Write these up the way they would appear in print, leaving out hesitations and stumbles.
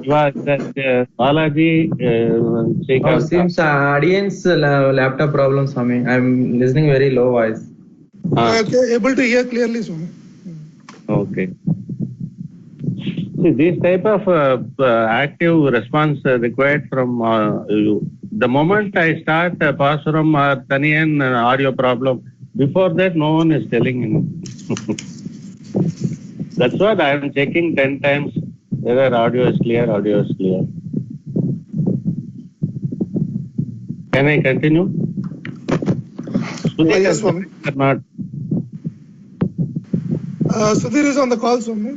Balaji, It seems audience laptop problem, Swami. I'm listening very low voice. Okay, able to hear clearly, Swami. Okay. See, this type of active response required from you. The moment I start Pasuram or Taniyan audio problem, before that no one is telling him. That's what I am checking 10 times whether audio is clear. Can I continue? Yes, Swami. Or not? Sudhir is on the call, Swami.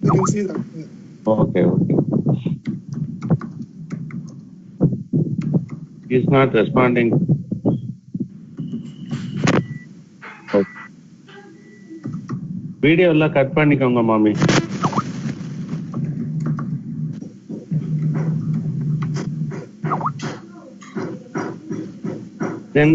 You can see that. Yeah. Okay. He's not responding. Video எல்லாம் cut பண்ணிக்கோங்க மாமி. Then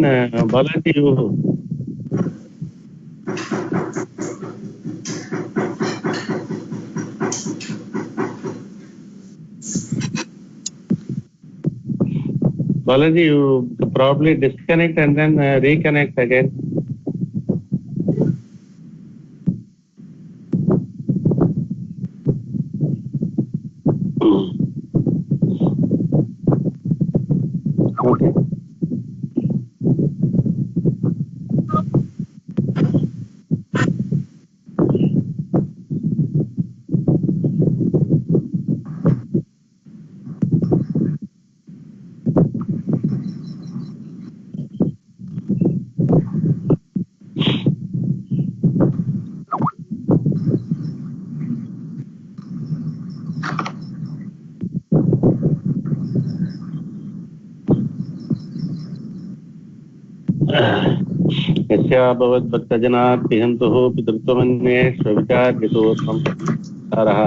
Balaji, you probably disconnect and then reconnect again. Okay. यस्याभवद्भक्तजनार्तिहन्तुः पितृत्वमन्ये स्वविचार्यतोत्तमः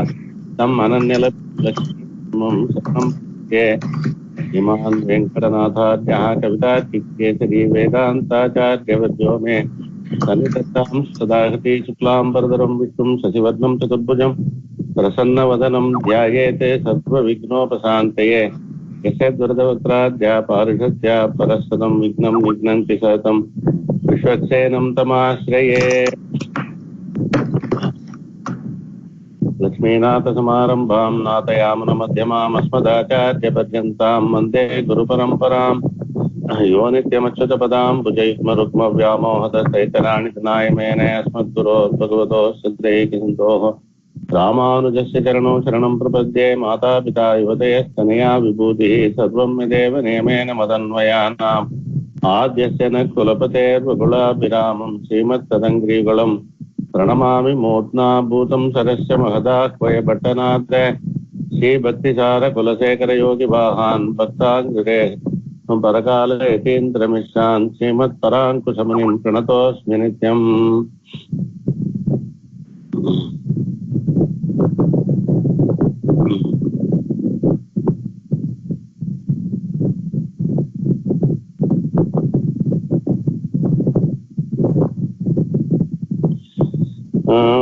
तम् अनन्यलक्ष्मं शरणं प्रपद्ये इमान् वेङ्कटनाथार्यः कवितार्किकेसरी वेदान्ताचार्यवर्यो मे सन्निधत्तां सदाहृति शुक्लाम्बरधरं विष्णुं शशिवर्णं चतुर्भुजं प्रसन्नवदनं ध्यायेते सर्वविघ्नोपशान्तये यस्य दुर्दवक्त्राद्या पारिषद्या परस्पदं विघ्नं निघ्नन्ति सततं विश्वक्सेनं तमाश्रये लक्ष्मीनाथसमारम्भां नाथयामुनमध्यमाम् अस्मदाचार्यपर्यन्तां वन्दे गुरुपरम्परां यो नित्यमच्युतपदां भुजैस्मरुक्मव्यामोहतस्तैतराणि नायमेने अस्मद्गुरोर्भगवतोऽस्य दैकसिन्धोः रामानुजस्य चरणौ शरणं प्रपद्ये मातापिता युवतयस्तनया विभूतिः सर्वं यदेव नियमेन मदन्वयानाम् आद्यस्य न कुलपतेर्वकुलाभिरामं श्रीमत्तदङ्घ्रिकुलं प्रणमामि मूर्ध्ना भूतं सरस्य महदाह्वयपट्टनाथ श्रीभक्तिसारकुलशेखरयोगिवाहान् भक्ताङ्घ्रे परकालयतीन्द्रमिश्रान् श्रीमत्पराङ्कुशमुनिं प्रणतोऽस्मि नित्यम्।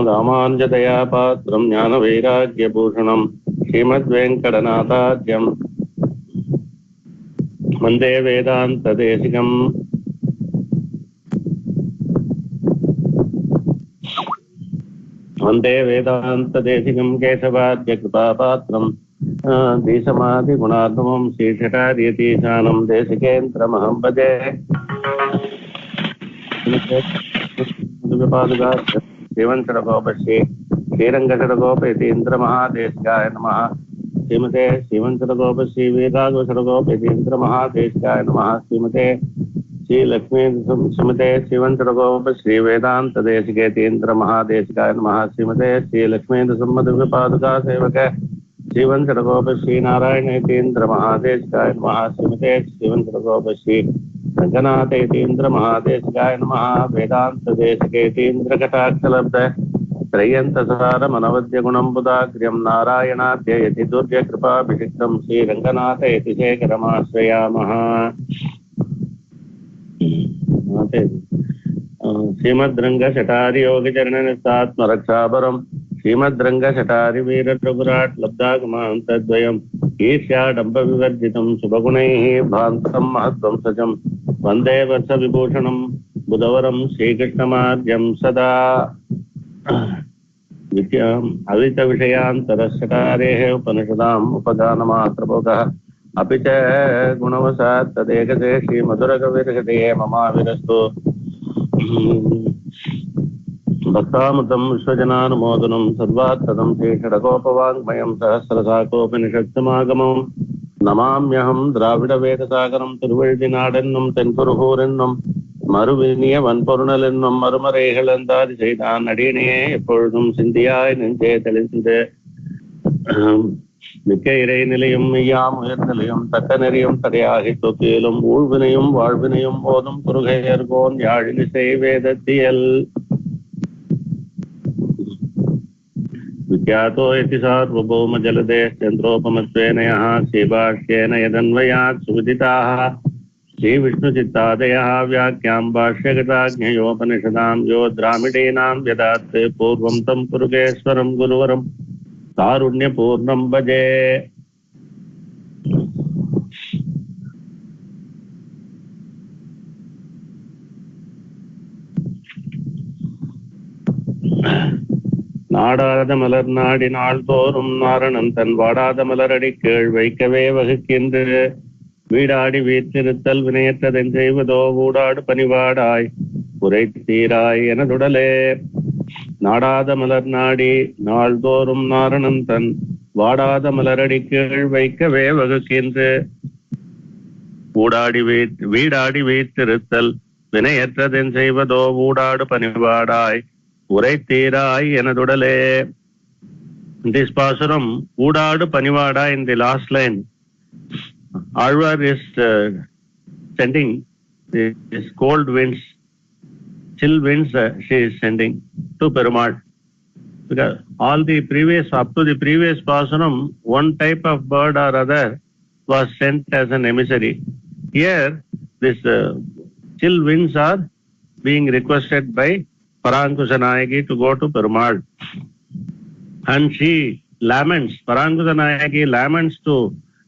रामानुजदया पात्रं ज्ञानवैराग्यभूषणं श्रीमद्वेङ्कटनाथार्यं वन्दे वेदान्तदेशिकम्। वन्दे वेदान्तदेशिकं केशवाद्यकृपापात्रं धीसमाधिगुणात्मं श्रीषटार्यतीशानं देशिकेन्द्रमहं भजे। श्रीवंशरगोपश्री श्रीरंगशरगोपेतीन्द्रमहादेशिकाय नमः। श्रीमते श्रीवंशरगोपश्री वीरराघवशरगोपेतीन्द्रमहादेशिकाय नमः। श्रीमते श्रीलक्ष्मी श्रीमते श्रीवंशरगोपश्री वेदान्तदेशिकेतीन्द्रमहादेशिकाय नमः। श्रीमते श्रीलक्ष्मीन्द्रसम्मदिव्यपादुका सेवक श्रीवंशरगोपश्री नारायणेतीन्द्रमहादेशिकाय नमः। श्रीमते श्रीवंशरगोपश्री रङ्गनाथेतीन्द्रमहादेशिकाय नमः। वेदान्तदेशिकेतीन्द्रकटाक्षलब्ध त्रय्यन्तसारमनवद्यगुणं बुधाग्र्यं नारायणाद्ययति दुर्यकृपाभिषिक्तं श्रीरङ्गनाथयतिशेखरमाश्रयामः। श्रीमद्रङ्गशठारियोगिचरणनिस्तात्मरक्षापरं श्रीमद्रङ्गशटारि वीररघुराट् लब्धागमान्तद्वयम् ईर्ष्याडम्बविवर्जितम् शुभगुणैः भान्तं महद्वंसजम् वन्दे वर्षविभूषणम् बुधवरम् श्रीकृष्णमार्यम् सदा विद्याम् अवितविषयान्तरशटारेः उपनिषदाम् उपगानमात्रबोधः अपि च गुणवशात् तदेकते श्रीमधुरकविर्हृदये ममाविरस्तु भक्तामृतं विश्वजनानुमोदनं सर्वात्तदं श्रीषडकोपवाङ्मयं सहस्रशाकोपनिषत्समागमं नमाम्यहं द्राविडवेदसागरं திருவழுதிநாடென்னும் தென்குருகூரென்னும் மறுவினிய வன்பொருணலென்னும் மறுமறைகளந்தாதி செய்தான் அடியனையே எப்பொழுதும் சிந்தியாய் நெஞ்சே தெளிந்து மிக்க இறை நிலையும் மெய்யாம் உயர்நிலையும் தக்க நெறியும் தடையாகி தொக்கியலும் ஊழ்வினையும் வாழ்வினையும் போதும் குறுகையர்கோன் யாழிசை வேதத்தியல் विख्यातो इति सार्वभौम जलदे चंद्रोपमत्वेन यः श्रीभाष्येन यदन्वयात् सुविदिताः श्रीविष्णुचित्तादयः व्याख्यां भाष्यकृताज्ञयोपनिषदां यो द्रामिडीनां यदात् पूर्वं तं पुरुगेश्वरं गुरुवरं कारुण्यपूर्णं भजे। நாடாத மலர் நாடி நாள்தோறும் நாரணன் தன் வாடாத மலரடி கீழ் வைக்கவே வகுக்கின்ற வீடாடி வீற்றிருத்தல் வினையற்றதென் செய்வதோ ஊடாடு பணிவாடாய் உரை தீராய் எனதுடலே நாடாத மலர் நாடி நாள்தோறும் நாரணன் தன் வாடாத மலரடி கீழ் வைக்கவே வகுக்கின்ற வீடாடி வீற்றிருத்தல் வினையற்றதென் செய்வதோ ஊடாடு பணிவாடாய் உரை தீராய் எனதுடலே. This pasuram, ஊடாடு பணிவாடா, in the last line, Alvar is sending these cold winds, chill winds she is sending to Perumal. Because all the previous, up to the previous pasuram, one type of bird or other was sent as an emissary. Here, this chill winds are being requested by Parankusanayaki to go to Perumal. And she laments, Parankusanayaki laments to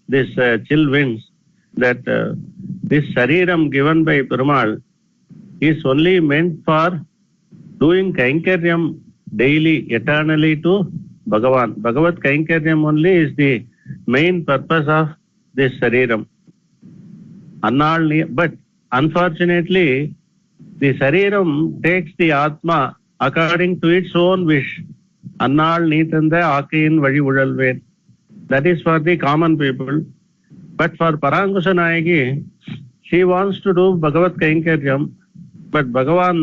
this chill winds that this Sariram given by Perumal is only meant for doing Kainkaryam daily, eternally to Bhagavan. Bhagavad Kainkaryam only is the main purpose of this Sariram. But unfortunately, the Sariram takes the Atma according to its own wish. Annal Nitanda Akin Vadi Udalven. That is for the common people. But for Parankusanayaki, she wants to do Bhagavad Kainkaryam, but Bhagavan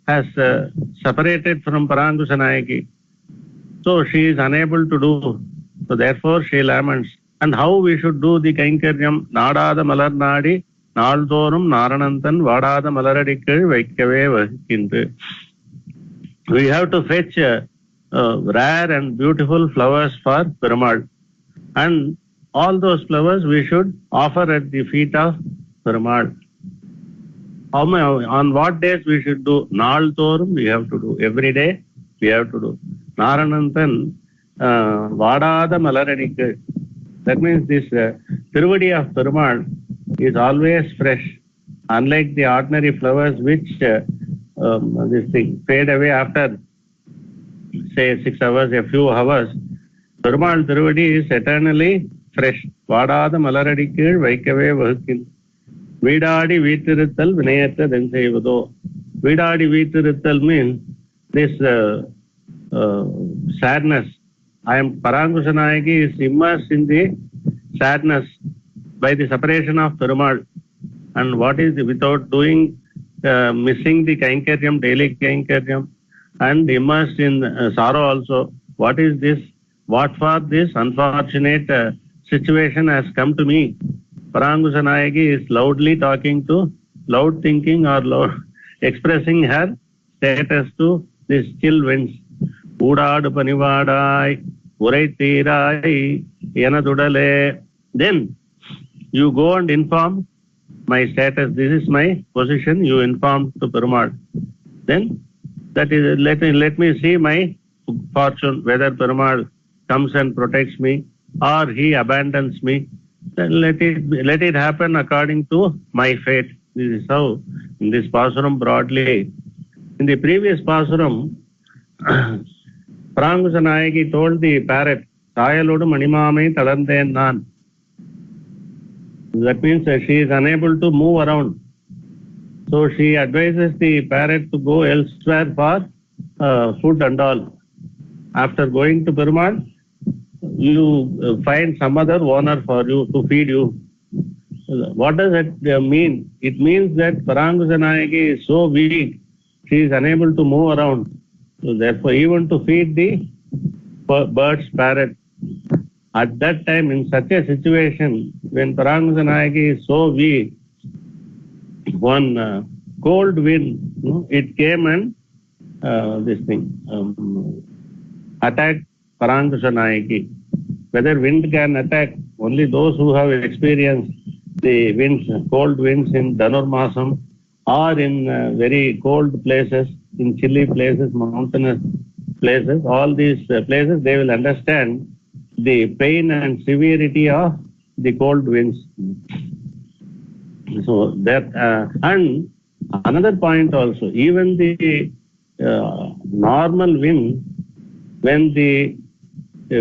has separated from Parankusanayaki. So she is unable to do. So therefore she laments. And how we should do the Kainkaryam? Nadada Malar Nadi. நாள்தோறும் நாரணந்தன் வாடாத மலரடிக்கீழ் வைக்கவே வகிக்கின்று. We have to fetch rare and beautiful flowers for Perumal, and all those flowers we should offer at the feet of Perumal. On what days we should do? நாள்தோறும் we have to do. Every day we have to do. நாரணந்தன் வாடாத மலரடிக்கீழ். That means this Tiruvadi of Perumal is always fresh, unlike the ordinary flowers which this thing fade away after say 6 hours, a few hours. Perumal Tiruvadi is eternally fresh. வாடாத மலரடி கீழ் வைக்கவே வகுக்கின் வீடாடி வீற்றிருத்தல் வினையற்றதென் செய்வதோ. வீடாடி வீற்றிருத்தல் means this sadness. Parankusanayaki is immersed in the sadness by the separation of Perumal. And what is without doing, missing the Kainkaryam, daily Kainkaryam, and immersed in sorrow also. What is this? What for this unfortunate situation has come to me? Parankusanayaki is loudly talking to, loud thinking or loud expressing her status to this chill winds. Udadu panivadai, urai teerai, yanadudale. Then you go and inform my status. This is my position. You inform to Perumal. Then that is let me see my fortune, whether Perumal comes and protects me or he abandons me, then let it happen according to my fate. This is how in this Pasuram broadly. In the previous Pasuram, Parangusa Nayaki told the parrot, Sayalodu Manimame Talanten Nan. That means she is unable to move around. So she advises the parrot to go elsewhere for food and all. After going to Perumal, you find some other owner for you to feed you. What does that mean? It means that Parangusa Nayaki is so weak, she is unable to move around. So therefore, even to feed the birds, parrot, at that time, in such a situation, when Parangusa Nayaki is so weak, one cold wind, it came and attacked Parangusa Nayaki. Whether wind can attack, only those who have experienced the winds, cold winds in Dhanurmasam or in very cold places, in chilly places, mountainous places, all these places, they will understand the pain and severity of the cold winds. So that, and another point also, even the normal wind, when the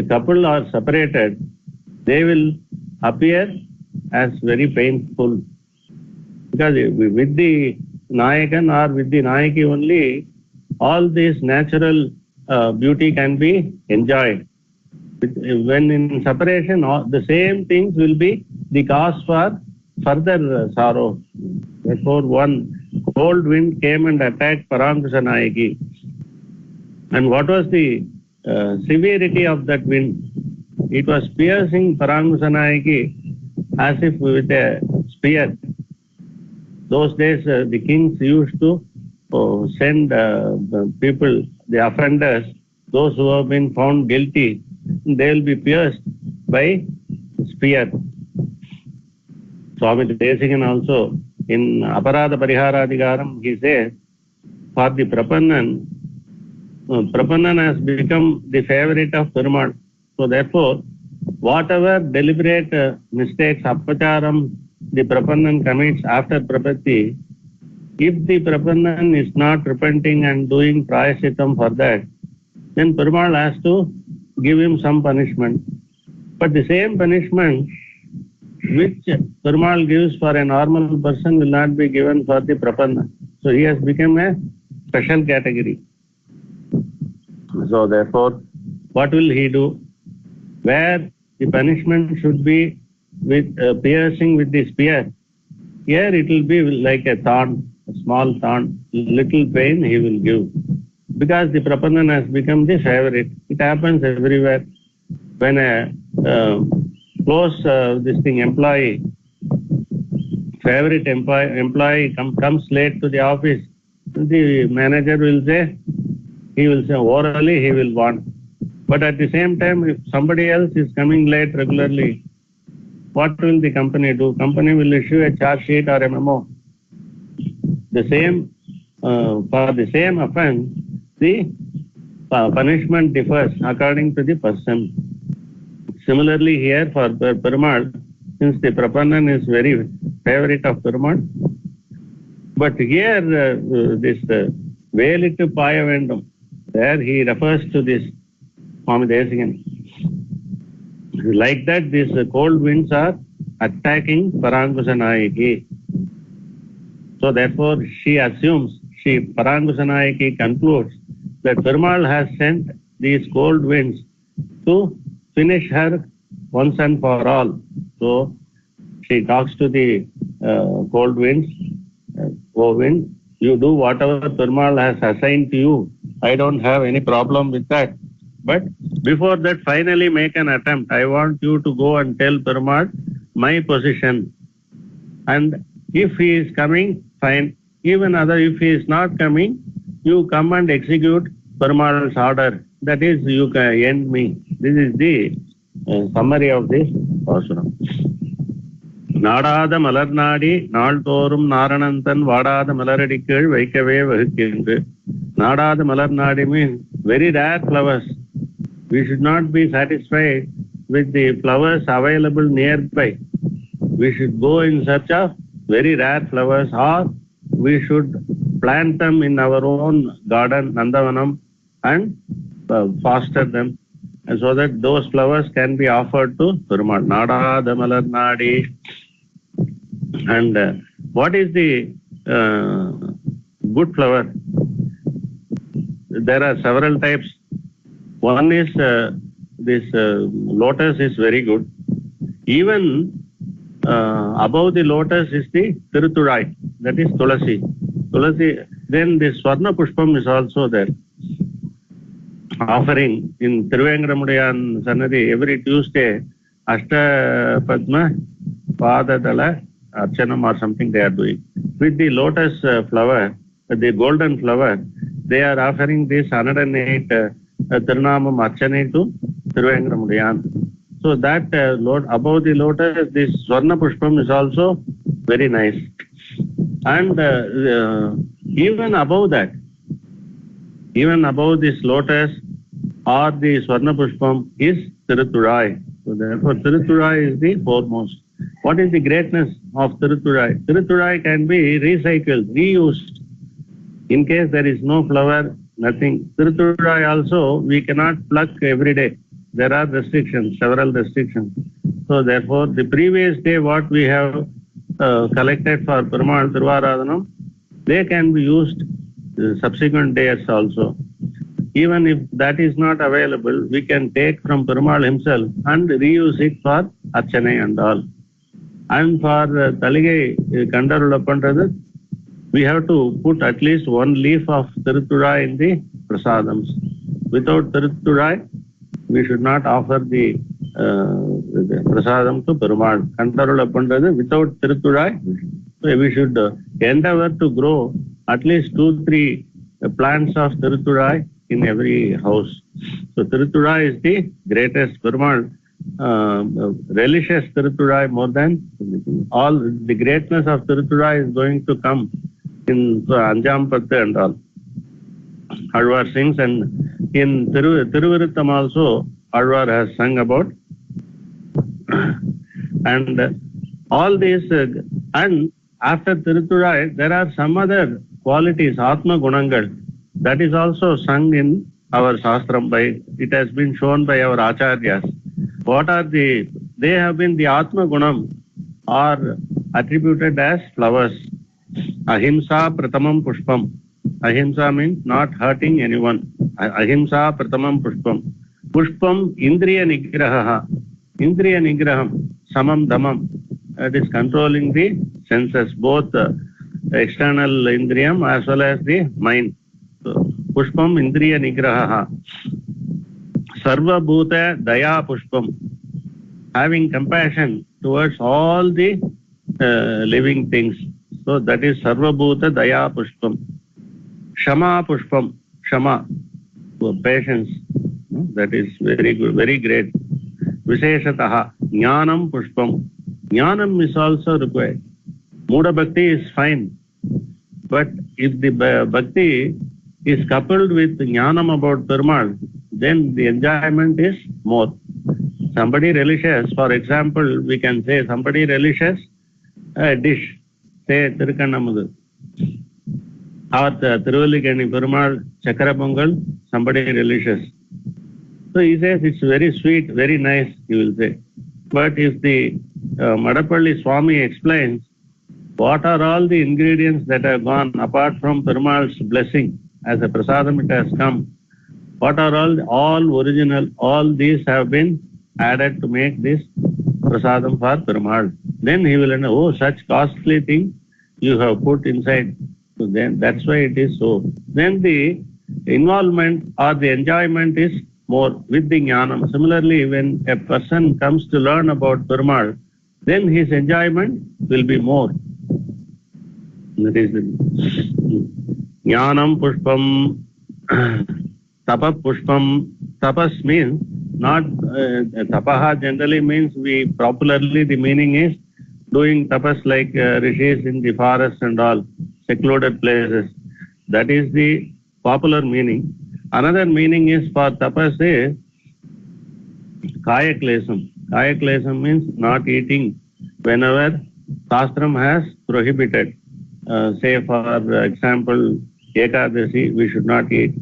couple are separated, they will appear as very painful. Because with the Nayakan or with the Nayaki only, all this natural beauty can be enjoyed. When in separation, the same things will be the cause for further sorrow. Therefore, one cold wind came and attacked Parangusa Nayaki. And what was the severity of that wind? It was piercing Parangusa Nayaki as if with a spear. Those days, the kings used to send the people, the offenders, those who have been found guilty, they will be pierced by spear. Swami Desikan also, in Aparada Pariharadhigaram, he says, for the Prapannan has become the favorite of Perumal. So therefore, whatever deliberate mistakes, apacharam, the Prapannan commits after Prapatti, if the Prapannan is not repenting and doing prayaschitam for that, then Perumal has to give him some punishment. But the same punishment which Perumal gives for a normal person will not be given for the Prapanna. So he has become a special category. So therefore, what will he do? Where the punishment should be with piercing with the spear, here it will be like a thorn, a small thorn, little pain he will give. Because the Prapannan has become the favorite. It happens everywhere. When a close employee, favorite employee comes late to the office, the manager will say, orally he will warn. But at the same time, if somebody else is coming late regularly, what will the company do? Company will issue a charge sheet or a memo. The same, for the same offense, the punishment differs according to the person. Similarly here for Perumal, since the Prapannan is very favorite of Perumal, but here this Velittu Paya Vendum, there he refers to this Swami Desikan. Like that, these cold winds are attacking Parangusa Nayaki. So therefore, Parangusa Nayaki concludes that Perumal has sent these cold winds to finish her once and for all. So she talks to the cold winds, "Oh wind, you do whatever Perumal has assigned to you. I don't have any problem with that. But before that, finally make an attempt. I want you to go and tell Perumal my position. And if he is coming, fine. Even if he is not coming, you come and execute Perumal's order. That is, you can end me." This is the summary of this Pasuram. நாடாத மலர் நாடி நாள்தோறும் நாரணந்தன் வாடாத மலரடிக்கீழ் வைக்கவே வகுக்கின்று. நாடாத மலர் நாடி means very rare flowers. We should not be satisfied with the flowers available nearby. We should go in search of very rare flowers, or we should plant them in our own garden, Nandavanam, and foster them, and so that those flowers can be offered to Perumal. Nada Damalar Nadi. And what is the good flower? There are several types. One is this lotus is very good. Even above the lotus is the Tiruthurai, that is Tulasi. Tulasi. Then the Swarna Pushpam is also there. Offering in Thiruvengramudiyan Sannadhi every Tuesday, Ashta Padma Padadala Archanam or something they are doing. With the lotus flower, the golden flower, they are offering this 108 Tirunamam Archane to Thiruvengramudiyan. So that above the lotus, this Swarna Pushpam is also very nice. And even above that, even above this lotus or the Swarna Pushpam is Tiruthurai. So therefore Tiruthurai is the foremost. What is the greatness of Tiruthurai? Tiruthurai can be recycled, reused. In case there is no flower, nothing. Tiruthurai also we cannot pluck every day. There are restrictions, several restrictions. So therefore the previous day what we have collected for Perumal Thiruvaradhanam, they can be used subsequent days also. Even if that is not available, we can take from Perumal himself and reuse it for Archane and all. And for Taligai Kandarula Pandradhu, we have to put at least one leaf of Tiruthurai in the prasadams. Without Tiruthurai, we should not offer the prasadam to Perumal. Kandarula Pandradhu, without Tiruthurai, we should endeavor to grow at least 2-3 plants of Tiruthurai in every house. So Tiruthurai is the greatest. Perumal relishes Tiruthurai more than all. The greatness of Tiruthurai is going to come in Anjampattu and all. Alvar sings, and in Thiruviruttam also Alvar has sung about. And all these, and after Tiruthurai, there are some other qualities, Atma Gunangal, that is also sung in our Shastram by, it has been shown by our Acharyas. What are they have been the Atma Gunam are attributed as flowers. Ahimsa Pratamam Pushpam. Ahimsa means not hurting anyone. Ahimsa Pratamam Pushpam. Pushpam Indriya Nigraha. Indriya Nigraham. Samam Damam. That is controlling the senses, both external Indriyam as well as the mind. So, Pushpam Indriya Nigraha. Sarva Bhuta Daya Pushpam. Having compassion towards all the living things. So that is Sarva Bhuta Daya Pushpam. Shama Pushpam. Shama. Patience. That is very good, very great. Visheshataha. Jnanam Pushpam. Jnanam is also required. Muda Bhakti is fine. But if the Bhakti is coupled with Jnanam about Perumal, then the enjoyment is more. Somebody relishes, for example, we can say somebody relishes a dish, say Tirukannamudhu, or Thiruvallikeni Perumal Chakra Pongal, somebody relishes. So he says it's very sweet, very nice, he will say. But if the Madapalli Swami explains what are all the ingredients that have gone apart from Perumal's blessing, as a prasadam it has come, what are all original, all these have been added to make this prasadam for Perumal. Then he will know, oh, such costly thing you have put inside. So then that's why it is so. Then the involvement or the enjoyment is more with the jnanam. Similarly, when a person comes to learn about Perumal, then his enjoyment will be more. That is the jnanam pushpam, tapa pushpam. Tapas means not tapaha generally means popularly the meaning is doing tapas like rishis in the forest and all secluded places. That is the popular meaning. Another meaning is for tapas is kaya klesam. Kaya klesam means not eating whenever Shastram has prohibited. Say for example, Ekadasi, we should not eat.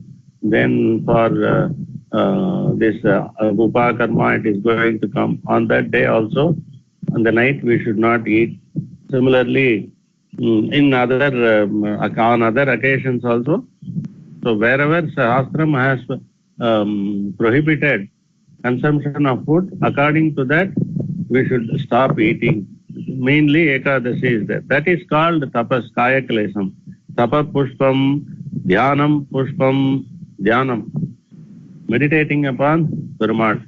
Then for this Upakarma, it is going to come. On that day also, on the night, we should not eat. Similarly, in on other occasions also. So wherever Shastram has prohibited consumption of food, according to that, we should stop eating. Mainly Ekadasi is there. That is called tapas, kaya klesam. Tapa pushpam, dhyanam pushpam, dhyanam. Meditating upon Perumal.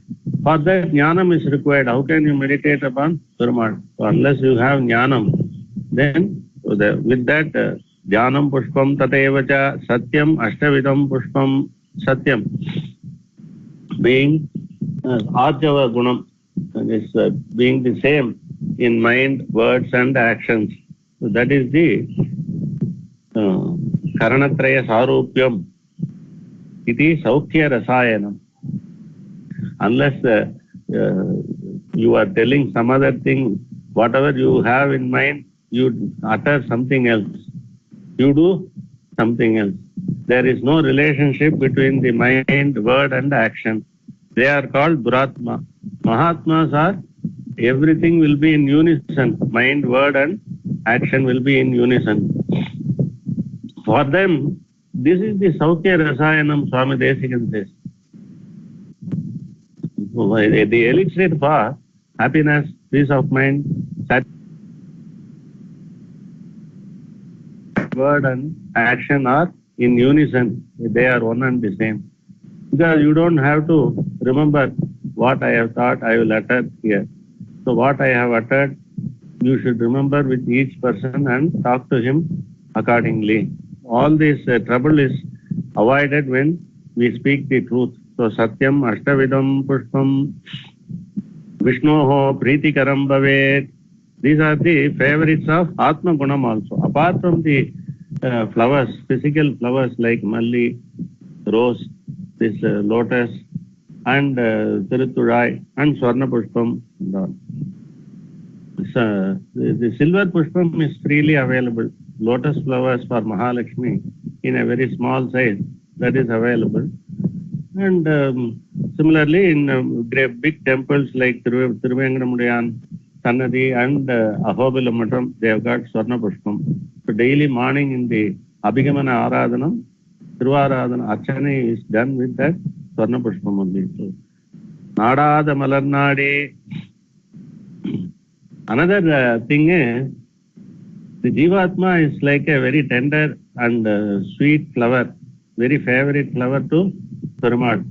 For that, jnanam is required. How can you meditate upon Perumal? So unless you have jnanam, then with that, dhyanam pushpam tatevacha satyam ashtavidam pushpam satyam. Being arjava gunam, is being the same in mind, words and actions. So that is the karanatraya sarupyam. It is saukhya rasayanam. Unless you are telling some other thing, whatever you have in mind, you utter something else. You do something else. There is no relationship between the mind, word and action. They are called Duratma. Mahatmas are, everything will be in unison. Mind, word and action will be in unison. For them, this is the Saukhya Rasayanam, Swami Desikan says. The elixir for happiness, peace of mind, word and action are in unison. They are one and the same. Because you don't have to remember what I have thought, I will utter here. So what I have uttered, you should remember with each person and talk to him accordingly. All this trouble is avoided when we speak the truth. So Satyam, Ashtavidam, Pushpam, Vishnoho, Preetikaram Bhavet. These are the favorites of Atma Gunam also. Apart from the flowers, physical flowers like Malli, rose, this lotus, and Tiruthurai, and Swarna Pushpam. The silver Pushpam is freely available. Lotus flowers for Mahalakshmi in a very small size, that is available. And similarly, in big temples like Thiruvengadamudaiyan, Sannadi and Ahobila Matam, they have got Swarna Pushpam. So daily morning in the Abhigamana Aradhanam, Thiruvaradhana Archana is done with that Swarna Pushpam only. So, Nadada Malarnadi. Another thing is, the Jivatma is like a very tender and sweet flower, very favorite flower to Perumal.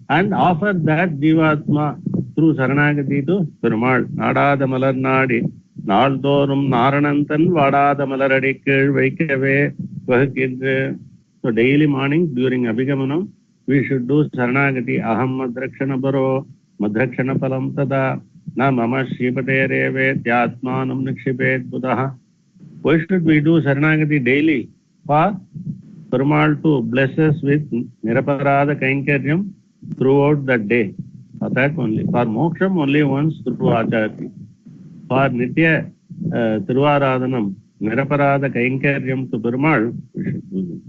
And offer that Jivatma through Saranagati to Perumal. Nadada Malarnadi, Naldorum Naranantan, Vadada Malaradikil, Vaikave, Vahakid. So daily morning during Abhigamanam, we should do Saranagati, Aham Madrakshana Baro, Madrakshana Palam Tada, Na Mama Shipate Reve, Tyatmanam Nikshipet Buddha. Why should we do Saranagati daily? For Perumal to bless us with Niraparada Kainkaryam throughout the day. For that only. For Moksham only once through Acharya. For Nitya Thiruvaradhanam, Niraparada Kainkaryam to Perumal, we should do this.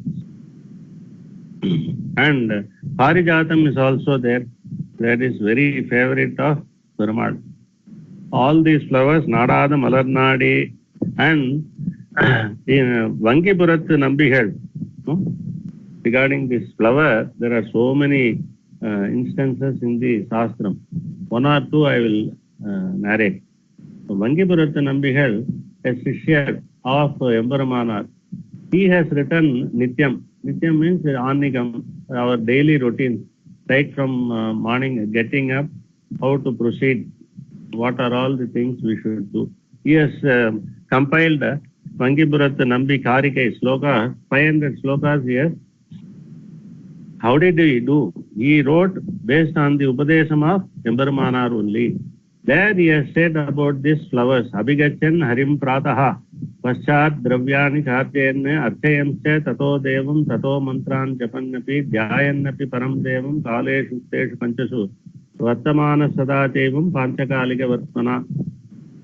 And Parijatam is also there. That is very favorite of Perumal. All these flowers, Nadada Malarnadi, and in Vankipurat Nambigal, regarding this flower, there are so many instances in the Shastram. One or two I will narrate. So, Vankipurat Nambigal, a Shishya of Embaramanar, he has written Nityam. Nityam means Anigam, our daily routine, right from morning getting up, how to proceed, what are all the things we should do. He has compiled Vankipurat Nambi Karika sloka, 500 slokas here. How did he do? He wrote based on the Upadesam of Embaramanar only. There he has said about these flowers, Abhigachan Harim Prataha, पश्चात् द्रव्याणि चार्जयन् अर्चयन्श्च ततो देवं ततो मन्त्रान् जपन्नपि ध्यायन्नपि परं देवं कालेषु उक्तेषु पञ्चसु वर्तमान सदा चैवं पाञ्चकालिकवर्त्मना.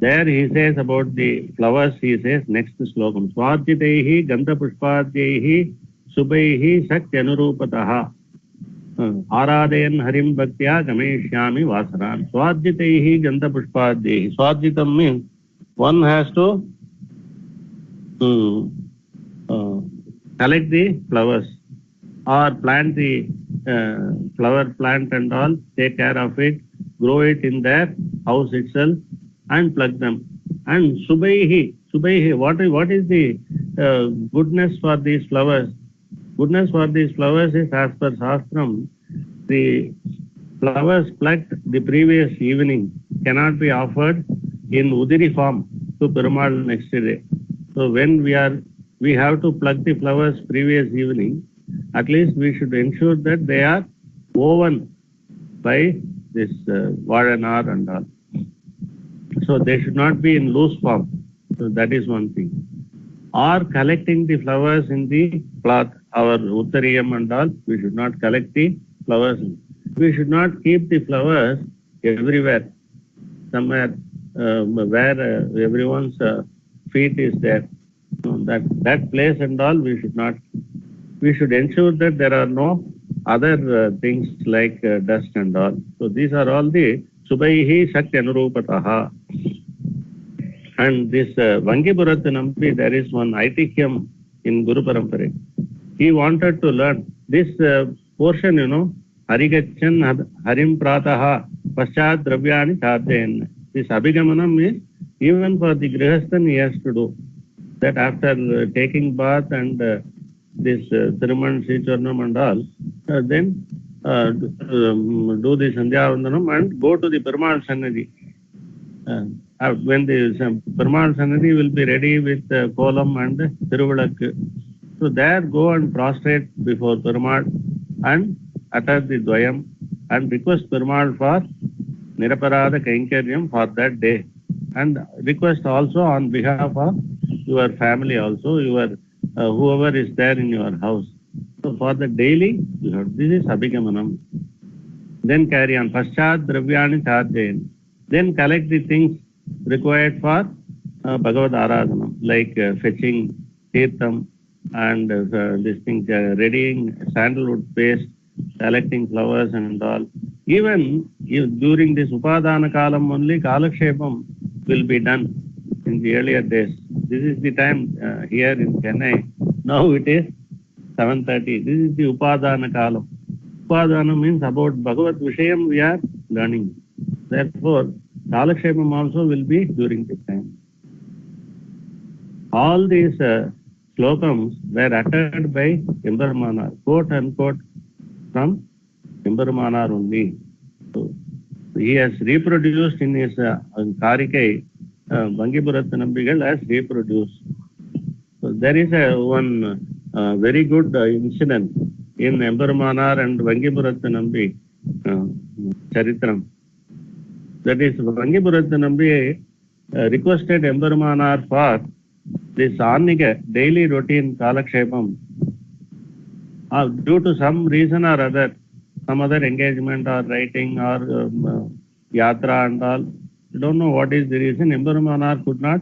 There he says about the flowers, he says next slokam. Swarjitaihi gandhapushpadyaihi subaihi saktyanurupataha. Aradayan harim bhaktya gameshyami vasaran. Swarjitaihi gandhapushpadyaihi. Swarjitam means one has to collect the flowers or plant the flower plant and all, take care of it, grow it in their house itself and plug them. And subaihi, what is the goodness for these flowers? Goodness for these flowers is, as per Shastram, the flowers plucked the previous evening cannot be offered in udiri form to Perumal next day. So when we have to pluck the flowers previous evening, at least we should ensure that they are woven by this vadanar and all. So they should not be in loose form. So that is one thing. Or collecting the flowers in the cloth, our uttariyam and all, we should not collect the flowers. We should not keep the flowers everywhere, somewhere where everyone's feet is there. So that place and all we should not. We should ensure that there are no other things like dust and all. So these are all the subaihi shaktyanurupataha. And this Vangipurattu Nambi, there is one Aitikyam in Guru Parampare. He wanted to learn this portion, Harigachan Harim Prataha Paschat Dravyani Charjayan. This Abhigamanam is even for the Grihasthan he has to do. That after taking bath and this Thiruman Srichurnam and all, then do the Sandhya Vandanam and go to the Perumal Sannidhi. When the Perumal Sannidhi will be ready with Kolam and Thiruvilakku. So there go and prostrate before Perumal and utter the Dvayam and request Perumal for Niraparada Kainkaryam for that day. And request also on behalf of your family also, your whoever is there in your house. So for the daily, this is Abhigamanam. Then carry on. Paschat Dravyani Charjayan. Then collect the things required for Bhagavad Aradhanam, like fetching Tirtham and this thing, readying sandalwood paste, collecting flowers and all. Even during this Upadana Kalam only, Kalakshepam will be done in the earlier days. This is the time here in Chennai. Now it is 7:30. This is the Upadana Kalam. Upadana means about Bhagavad Vishayam we are learning. Therefore, Kalakshepam also will be during this time. All these slokams were uttered by Embarmanar, quote unquote from Embarmanar only. So he has reproduced in his Karikai, Vangipurattu Nambigal has reproduced. So there is one very good incident in Embarmanar and Vangipurattu Nambi Charitram. That is, Vangipurattu Nambi requested Embarmanar for this Annika daily routine Kalakshepam. Due to some reason or other, some other engagement or writing or yatra and all, I don't know what is the reason, Embarmanar could not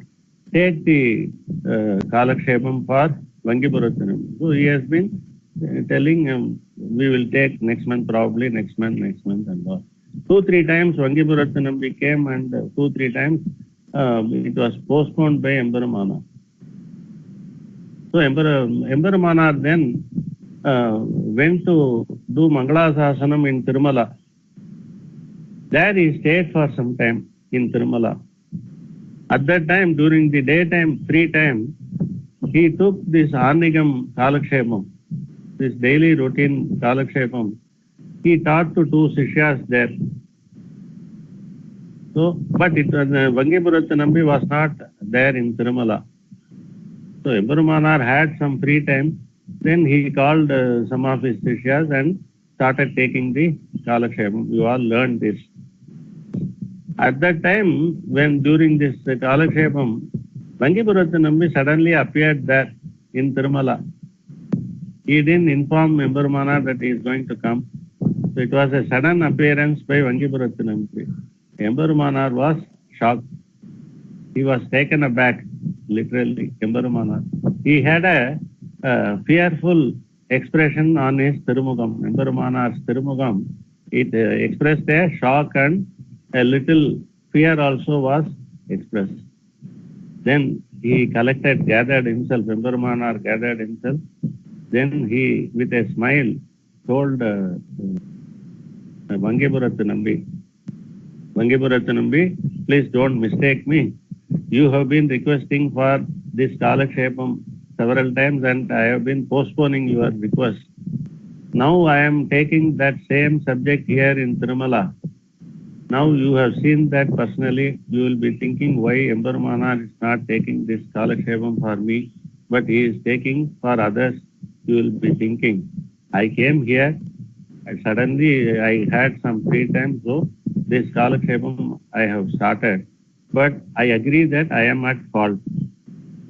take the Kalakshepam for Vangipurattu Nambi. So he has been telling we will take next month, probably next month and all. 2-3 times Vangipurattu Nambi came and 2-3 times it was postponed by Embarmanar. So Embarmanar then went to do Mangalasasanam in Tirumala. There he stayed for some time in Tirumala. At that time, during the daytime, free time, he took this Arnigam Kalakshepam, this daily routine Kalakshepam. He taught to 2 Sishyas there. So, but Vangipurattu Nambi was not there in Tirumala. So Embarmanar had some free time. Then he called some of his Sishyas and started taking the Kalakshepam. You all learned this. At that time, when during this Kalakshepam, Vangipurathu Nambi suddenly appeared there in Tirumala. He didn't inform Emperumana that he is going to come. So it was a sudden appearance by Vangipurathu Nambi. Emperumanar was shocked. He was taken aback, literally, Emperumanar. He had a fearful expression on his Tirumugam, Emperumanar's Tirumugam. It expressed a shock and a little fear also was expressed. Then he gathered himself, Emperumanar gathered himself. Then he, with a smile, told Vangipurathu Nambi, please don't mistake me. You have been requesting for this Kalakshepam several times and I have been postponing your request. Now I am taking that same subject here in Tirumala. Now you have seen that personally, you will be thinking why Emperumanar is not taking this Kalakshepam for me, but he is taking for others. You will be thinking, I came here and suddenly I had some free time, so this Kalakshepam I have started. But I agree that I am at fault.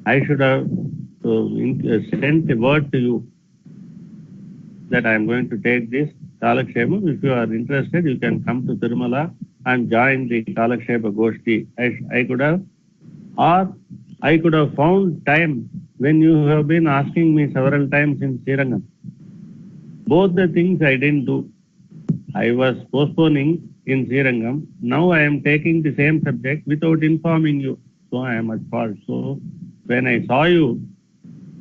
I should have sent a word to you that I am going to take this Kalakshepam. If you are interested, you can come to Tirumala and join the Kalakshepa Goshti. I could have found time when you have been asking me several times in Srirangam. Both the things I didn't do. I was postponing in Srirangam. Now I am taking the same subject without informing you. So I am at fault. So when I saw you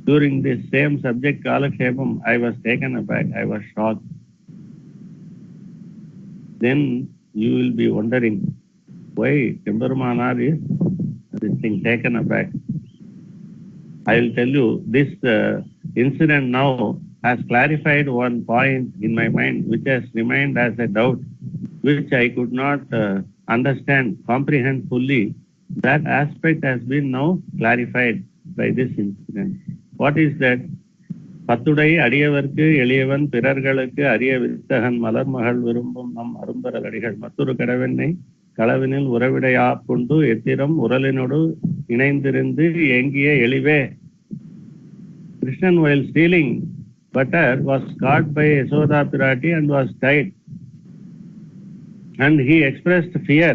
during this same subject Kalakshepam, I was taken aback. I was shocked. Then you will be wondering why Emperumanar is this thing taken aback. I will tell you, this incident now has clarified one point in my mind which has remained as a doubt, which I could not comprehend fully. That aspect has been now clarified by this incident. What is that? பத்துடை அடியவர்க்கு எளியவன் பிறர்களுக்கு அரிய வித்தகன் மலர் மகள் விரும்பும் நம் அரும்பரல் அடிகள் மற்றொரு கடவெண்ணை களவினில் உறவிடையா கொண்டு எத்திரம் உரலினோடு இணைந்திருந்து ஏங்கிய எளிவே. Krishnan, while stealing butter, was caught by Yashoda Pirati and was tied. And he expressed fear.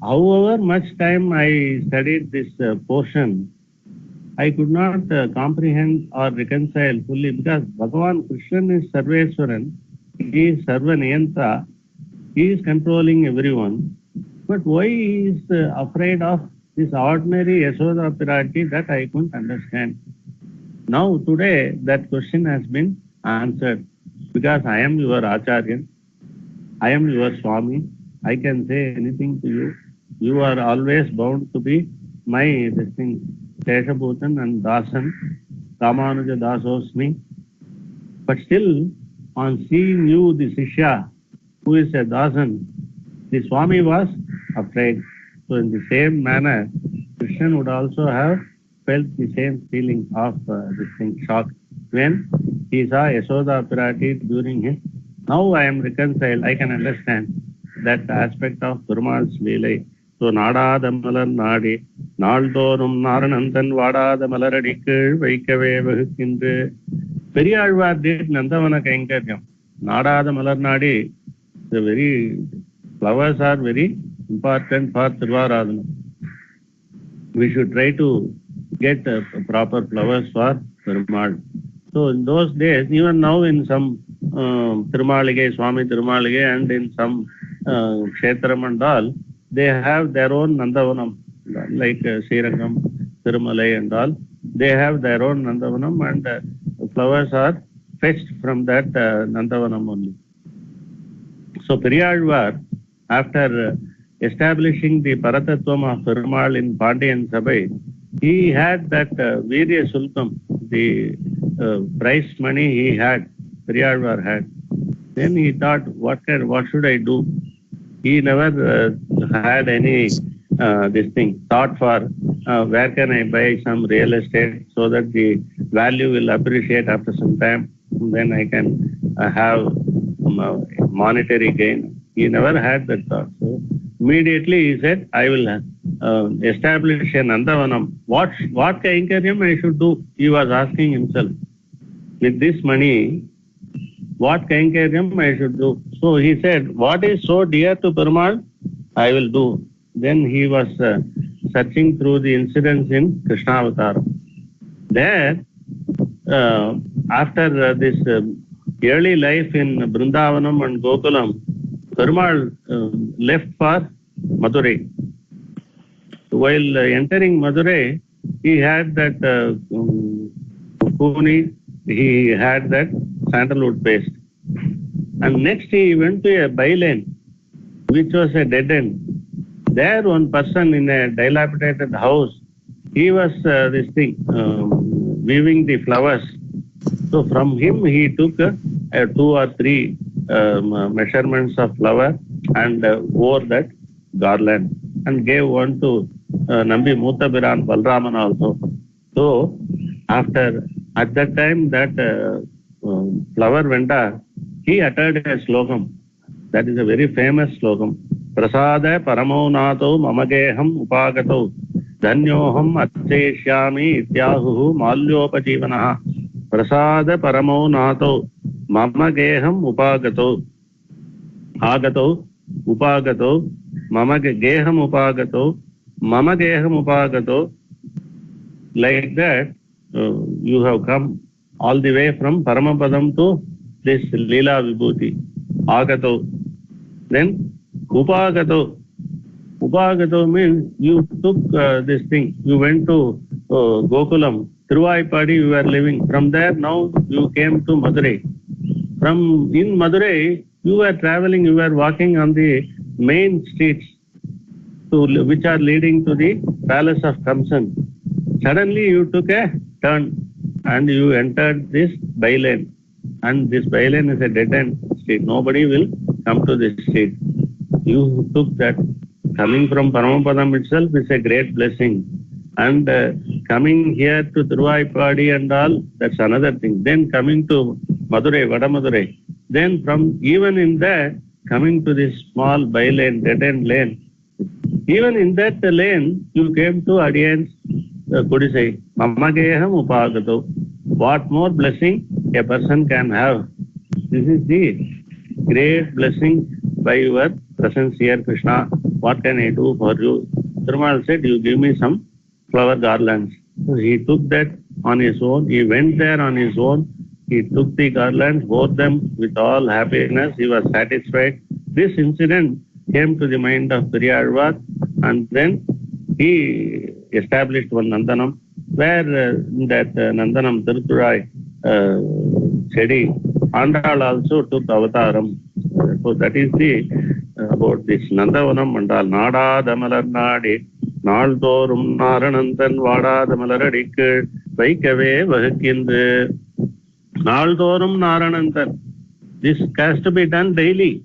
However much time I studied this portion, I could not comprehend or reconcile fully, because Bhagavan Krishna is Sarveswaran, he is Sarvaniyanta, he is controlling everyone. But why he is afraid of this ordinary Yashoda Pirati, that I couldn't understand. Now today that question has been answered, because I am your Acharyan, I am your Swami, I can say anything to you. You are always bound to be my Seshabhutan and Dasan, Ramanuja Dasosmi. But still, on seeing you, the Sishya, who is a Dasan, the Swami was afraid. So in the same manner, Krishna would also have felt the same feeling of shock when he saw Yashoda Pirati during his. Now I am reconciled, I can understand that aspect of Perumal's Leelai. So நாடாத மலர் நாடி நாள்தோறும் நாரணந்தன் வாடாத மலரடிக்கீழ் வைக்கவே வகுக்கின்று. Periyazhwar did நந்தவன கைங்கர்யம். நாடாத மலர் நாடி, the very flowers are very important for Tirvaradhanam. We should try to get proper flowers for Perumal. So in those days, even now in some Tirumalige, Swami Tirumalige, and in some Kshetram and all, they have their own Nandavanam, like Srirangam, Tirumalai and all. They have their own Nandavanam, and flowers are fetched from that Nandavanam only. So Periyalvar, after establishing the Paratattvam of Perumal in Pandiyan Sabai, he had that Virya Sulkam, the price money he had, Periyalvar had. Then he thought, what should I do? He never had any thought for where can I buy some real estate so that the value will appreciate after some time, then I can have monetary gain. He He never had that thought. So immediately he said, I will establish a Nandavanam. What Kainkaryam I should do? He was asking himself. With this money, what Kainkaryam I should do? So he said, what is so dear to Perumal, I will do. Then he was searching through the incidents in Krishnavataram. There, after this early life in Vrindavanam and Gokulam, Perumal left for Madurai. While entering Madurai, he had that kuni, he had that sandalwood paste. And next he went to a by-lane, which was a dead end. There one person in a dilapidated house, he was weaving the flowers. So from him he took 2 or 3 measurements of flower and wore that garland and gave one to Nambi Mutabiran Balraman also. So after, at that time that flower vendor, he uttered a slokam. That is a very famous slokam. Prasada Paramaunato Mamageham Upagato Dhanyoham Atseshyami Ityahu Malyopajivanaha. Prasada Paramaunato Mamageham Upagato Agato Upagato Mamageham Upagato Mamageham Upagato. Like that, you have come all the way from Paramapadam to this Leela Vibhuti. Agato. Then Upagato. Upagato means you took this thing. You went to Gokulam. Thiruvaipadi you were living. From there now you came to Madurai. From in Madurai you were traveling, you were walking on the main streets which are leading to the palace of Kamsan. Suddenly you took a turn and you entered this by-lane. And this by-lane is a dead-end street. Nobody will come to this street. You took that. Coming from Paramapadam itself is a great blessing. And coming here to Thiruvaipadi and all, that's another thing. Then coming to Madurai, Vadamadurai. Then from even in that, coming to this small by-lane, dead-end lane. Even in that lane, you came to Adiyan's Kudisai. Mamageham Upagato. What more blessing a person can have? This is the great blessing by your presence here, Krishna. What can I do for you? Perumal said, you give me some flower garlands. So he took that on his own. He went there on his own. He took the garlands, wore them with all happiness. He was satisfied. This incident came to the mind of Periyalvar, and then he established one Nandanam, where that Nandanam Tiruthurai Chedi, Andal also took avataram. So that is the about this Nandavanam Mandal. Nada Damalar Nadi, Naldorum Naranantan Vada Damalaradiku, Vaikave Vahakindu, Naldorum Naranantan. This has to be done daily.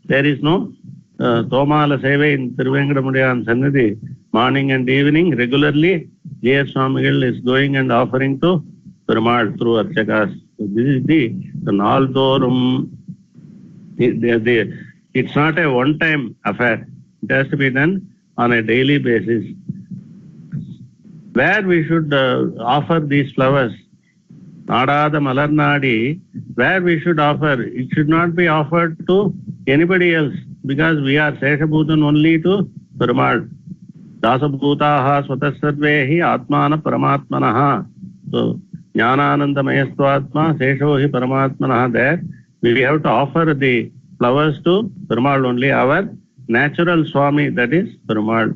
There is no Tomala Seva in Thiruvenkadamudiyan Sannidhi. Morning and evening, regularly, J.S. Swamigal is going and offering to Perumal through Archakas. So this is the Naldorum. It's not a one-time affair. It has to be done on a daily basis. Where we should offer these flowers, Nadada Malarnadi, where we should offer, it should not be offered to anybody else, because we are Seshabhutan only to Perumal. Dasabhutaha Swatasarvehi Atmana Paramatmanaha. So, Jnananandamayastvatma Seshohi Paramatmanaha. There, we have to offer the flowers to Perumal only, our natural Swami, that is Perumal.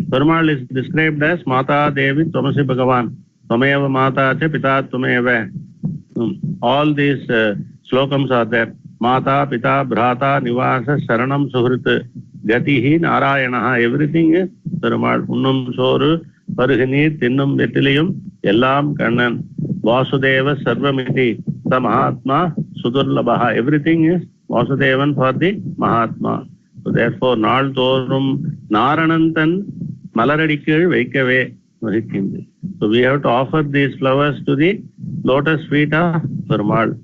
Perumal is described as Mata Devi Tvamasi Bhagavan. Tvameva Mata Cha Pita Tvameva. All these slokams are there. Mata, Pita, Bhrata, Nivasa, Saranam, Suhrit, Gatihi, Narayanaha. Everything is Perumal. Unnum Soru, Parhini, Tinnum Vetiliyum, Ellam Kannan, Vasudeva Sarvamiti, the Mahatma, Sudurlabaha. Everything is Vasudevan for the Mahatma. So therefore, Naldorum Naranantan Malaradikil Vaikave Mahikindi. So we have to offer these flowers to the lotus feet of Perumal.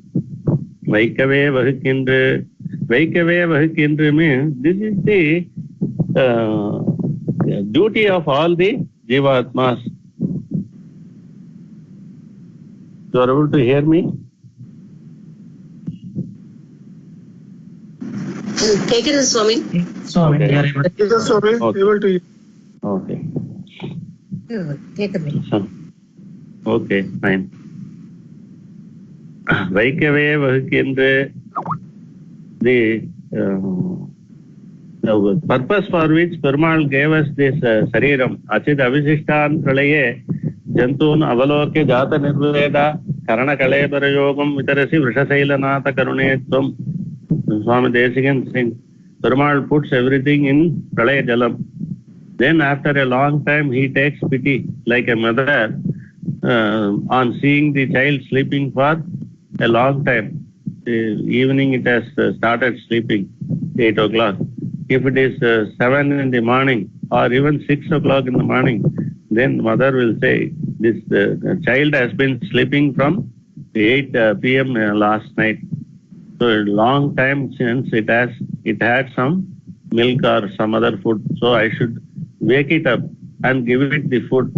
Vaikave Vahikindru Vaikave Vahikindra means this is the duty of all the Jivatmas. You are able to hear me? Take it as Swami. Swami, Okay. we are able to. Jesus, Swami, Okay. able to. Okay. Take it. Okay, fine. Vaikave Vahikindra, the purpose for which Perumal gave us this Sariram, Achid Avishishtan Pralaye, Jantun Avalokya Jata Nirveda, Karana Kalebara Yogam Vitarasi Vrishasailanatha Karunetvam. Swami Desikan Singh, Perumal puts everything in Pralaya Jalam. Then after a long time he takes pity like a mother on seeing the child sleeping for a long time. Evening it has started sleeping, 8 o'clock. If it is 7 in the morning or even 6 o'clock in the morning, then mother will say, this child has been sleeping from 8 p.m. Last night. So a long time since it had some milk or some other food. So I should wake it up and give it the food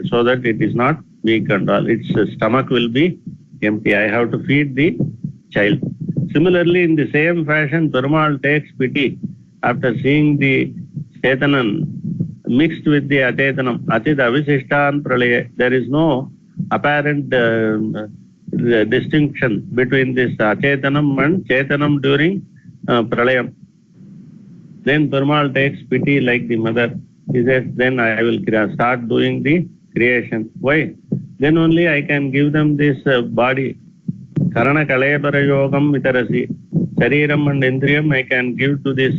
so that it is not weak and all. Its stomach will be empty. I have to feed the child. Similarly, in the same fashion, Perumal takes pity after seeing the Chetanan mixed with the Achetanam. Achid Avishishtan Pralaya. There is no apparent distinction between this Achetanam and Chetanam during Pralayam. Then Perumal takes pity like the mother. He says, then I will start doing the creation. Why? Then only I can give them this body. Karana Kalebara Yogam Vitarasi. Shariram and Indriyam I can give to this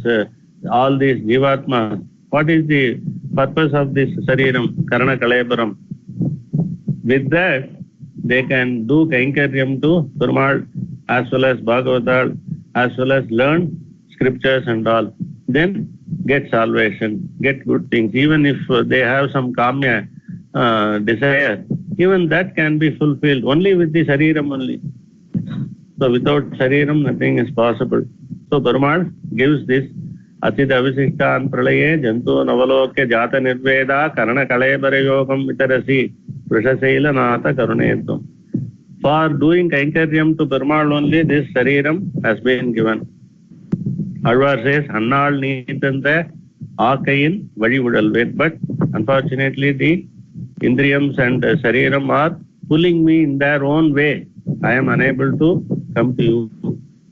all these Jivatmas. What is the purpose of this Shariram? Karana Kalebaram. With that, they can do Kainkaryam to Perumal as well as Bhagavatal, as well as learn scriptures and all. Then get salvation, get good things. Even if they have some kamya desire, even that can be fulfilled only with the Shariram only. So without Shariram, nothing is possible. So Perumal gives this Achid Avishishtan Pralaye Jantu Navalokya Jata Nirveda Karana Kalebara Yogam Vitarasi Vrishasaila Natha Karunetvam. For doing Kainkaryam to Perumal only, this Shariram has been given. Alvar says, Annal Neethantha Akayin Vadivudalvet. But unfortunately, the Indriyams and Shariram are pulling me in their own way. I am unable to come to you.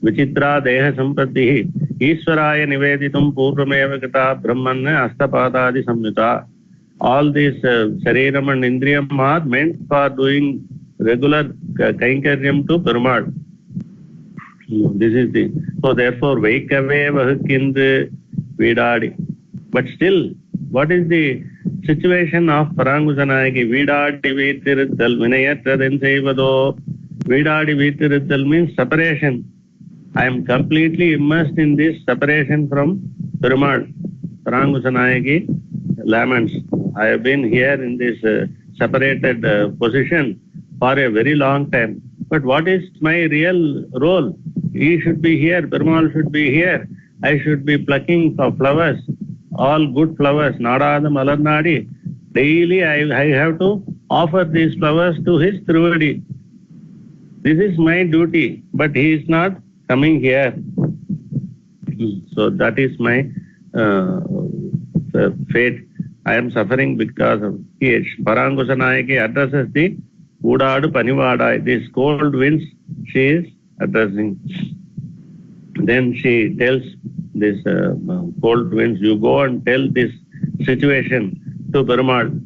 Vichitra Deha Sampattihi Ishwaraya Niveditum Purvameva Gata Brahman Astapadadi Samyuta. All these Shariram and Indriyam are meant for doing regular Kainkaryam to Perumal. This is the, so therefore Vaikave Vahikindra Vidadi. But still, what is the situation of Parangusanayaki? Vidadi Vitiriddal Vinayatradin Sevado. Vidadi Vitiriddal means separation. I am completely immersed in this separation from Perumal. Parangusanayaki laments. I have been here in this separated position for a very long time. But what is my real role? He should be here, Perumal should be here. I should be plucking for flowers, all good flowers, Nadada Malarnadi. Daily I have to offer these flowers to his Trivadi. This is my duty, but he is not coming here. So that is my fate. I am suffering because of it. Parangusanayaki addresses the Udadu Panivadai. These cold winds she is addressing. Then she tells this cold winds, you go and tell this situation to Perumal.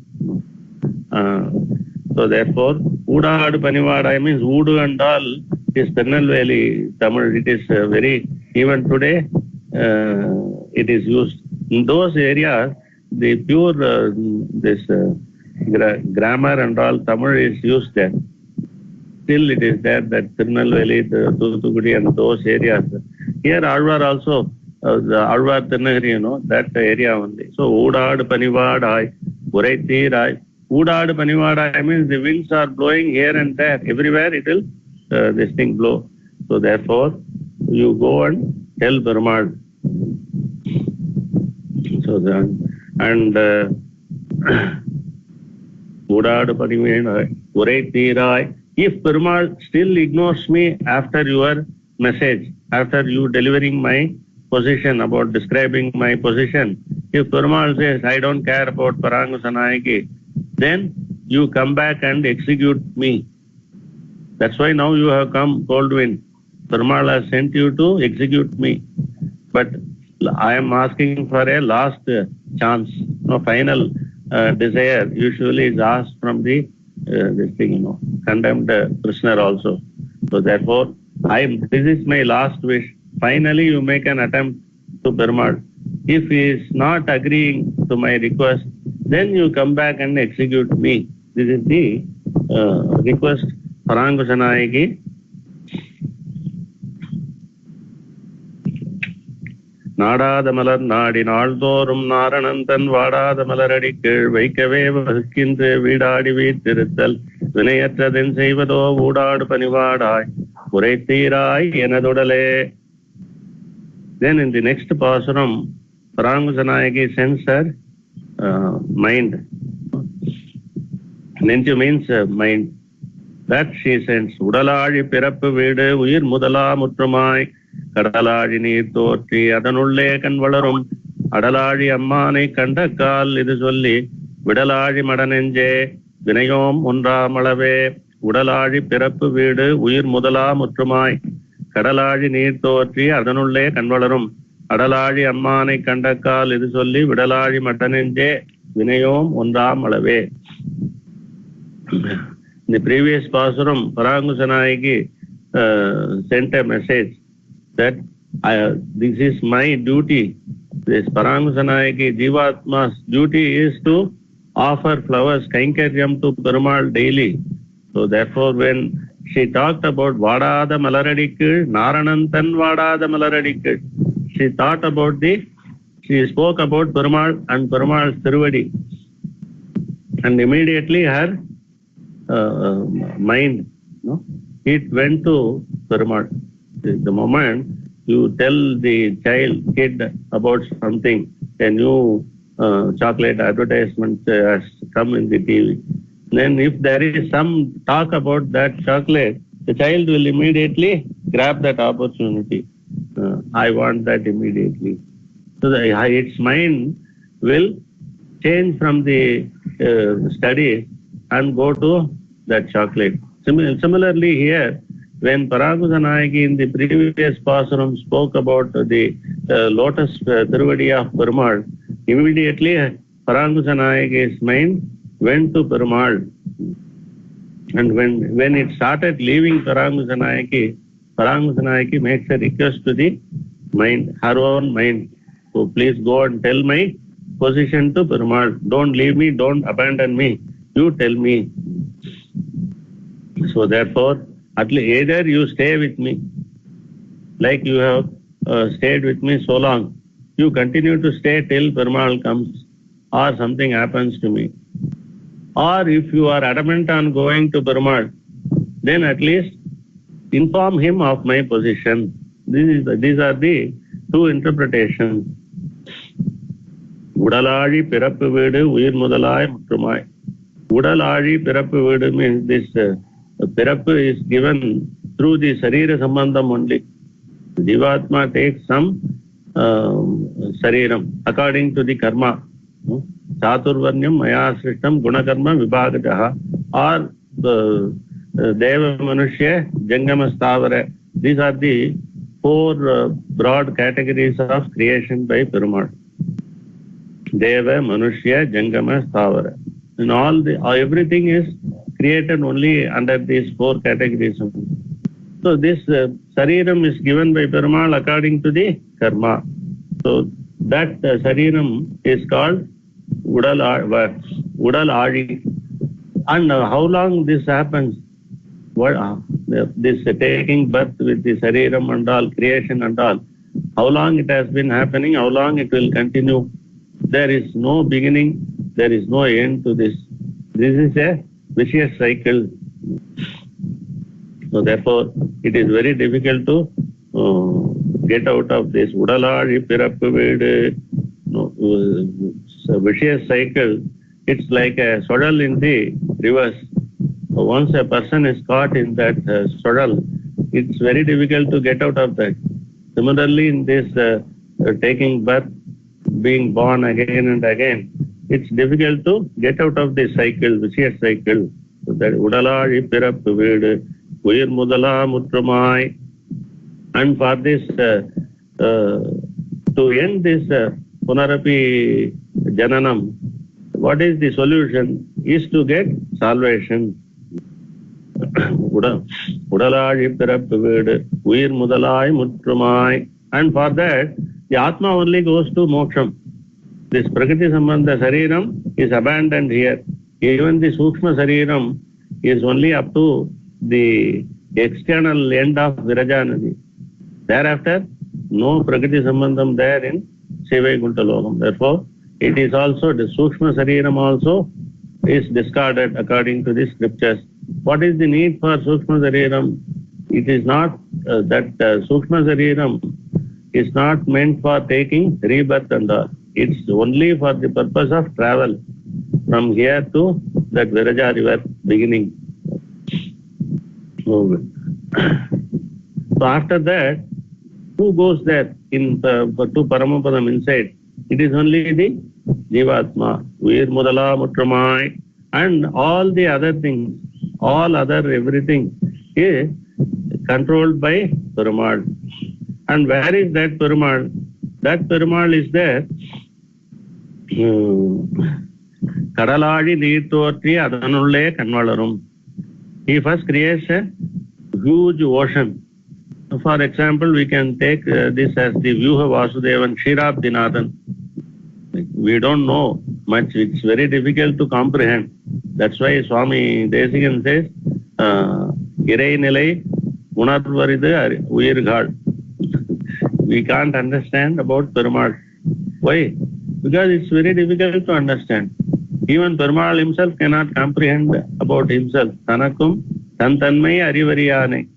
So therefore, Udadu Panivadai means Udu and all is Tirunelveli Tamil. It is very, even today, it is used. In those areas, the pure grammar and all Tamil is used there. Still it is there, that Tirunelveli, Thoothukudi and those areas. Here Alvar also, the Alvar Tirunagari, that area only. So Udadu Panivadai, Uraithirai. Udadu Panivadai means the winds are blowing here and there. Everywhere it will this thing blow. So therefore, you go and tell Perumal. So Udadu Padivena, Urai Tirai. If Perumal still ignores me after your message, after you delivering my position about describing my position, if Perumal says, I don't care about Parangusanayaki, then you come back and execute me. That's why now you have come cold wind. Perumal has sent you to execute me. But I am asking for a last chance. No final desire usually is asked from the condemned prisoner also. So therefore, this is my last wish. Finally, you make an attempt to Perumal. If he is not agreeing to my request, then you come back and execute me. This is the request Parangusanayaki. நாடாத மலர் நாடி நாள்தோறும் நாரணந்தன் வாடாத மலரடி கீழ் வைக்கவே வகுக்கின்ற வீடாடி வீத்திருத்தல் வினையற்றதென் செய்வதோ ஊடாடு பணிவாடாய் உரைத்தீராய் எனதுடலே. Then in the next pasuram, Parangusanayaki sends her mind. Nenju means mind. That she sends. உடலாழி பிறப்பு வீடு உயிர் முதலா முற்றுமாய் கடலாழி நீர் தோற்றி அதனுள்ளே கண் வளரும் அடலாழி அம்மானை கண்ட கால் இது சொல்லி விடலாழி மடநெஞ்சே வினையோம் ஒன்றாமளவே. உடலாழி பிறப்பு வீடு உயிர் முதலா முற்றுமாய் கடலாழி நீர் தோற்றி அதனுள்ளே கண் வளரும் அடலாழி அம்மானை கண்ட கால் இது சொல்லி விடலாழி மடநெஞ்சே வினையோம் ஒன்றாமளவே. In the previous pasuram, Parangusanayaki sent a message that this is my duty. This Parangusanayaki Jivatma's duty is to offer flowers, Kainkaryam to Perumal daily. So therefore, when she talked about Vadada Malaradikku, Narananthan Vadada Malaradikku, she spoke about Perumal and Perumal's Thiruvadi. And immediately her mind, it went to Perumal. The moment you tell the kid about something, a new chocolate advertisement has come in the TV, then if there is some talk about that chocolate, the child will immediately grab that opportunity. I want that immediately. So its mind will change from the study and go to that chocolate. Similarly here, when Parangusanayaki in the previous pasuram spoke about the lotus Thiruvadi of Perumal, immediately Parangusanayak's mind went to Perumal. And when it started leaving Parangusanayaki makes a request to the mind, her own mind. So please go and tell my position to Perumal. Don't leave me, don't abandon me. You tell me. So therefore, at least either you stay with me, like you have stayed with me so long, you continue to stay till Perumal comes or something happens to me. Or if you are adamant on going to Perumal, then at least inform him of my position. These are the two interpretations. Udalazi pirappu veedu uyir mudalai muttrumai. Udalazi pirappu veedu means this pirappu is given through the sarira sambandham only. Jivatma takes some sariram according to the karma. Chaturvarnyam maya srishtam gunakarma vibhagajaha, or deva manushya jangama stavara. These are the four broad categories of creation by Perumal. Deva, manushya, jangama, stavara. And everything is created only under these four categories. So this sariram is given by Perumal according to the karma. So that sariram is called Udalazi. And how long this happens? This taking birth with the sariram and all, creation and all, how long it has been happening, how long it will continue? There is no beginning, there is no end to this. This is a vicious cycle. So therefore, it is very difficult to get out of this udalali pirappu veedu vicious cycle. It's like a sodal in the reverse. Once a person is caught in that sodal, it's very difficult to get out of that. Similarly, in this taking birth, being born again and again, it's difficult to get out of this cycle, vicious cycle. So that udalali pirappu veedu uyir mudala mutrumai. And for this, to end this punarapi jananam, what is the solution? Is to get salvation. Udalali pirappu veedu uyir mudalai mutrumai. And for that, the Atma only goes to moksham. This Prakriti Sambandha Sariram is abandoned here. Even the Sukshma Sariram is only up to the external end of Virajanadi. Thereafter, no Prakriti Sambandham there in Sivaikuntha Lokam. Therefore, it is also, the Sukshma Sariram also is discarded according to the scriptures. What is the need for Sukshma Sariram? It is not that Sukshma Sariram is not meant for taking rebirth and all. It's only for the purpose of travel from here to that Viraja river beginning. So after that, who goes there to Paramapadam inside? It is only the Jivatma, Veer Mudala Mutramai, and all the other things, all other everything is controlled by Perumal. And where is that Perumal? That Perumal is there. Kadaladi Neerthoorthi Adanulle Kanvalarum. He first creates a huge ocean. For example, we can take this as the Vyuha Vasudevan Kshirabdinathan. We don't know much. It's very difficult to comprehend. That's why Swami Desikan says, Irai Nilai Unarvaridu Uyirgal. We can't understand about Perumal. Why? Because it's very difficult to understand. Even Perumal himself cannot comprehend about himself. Tanakum Tantanmai Arivariyane.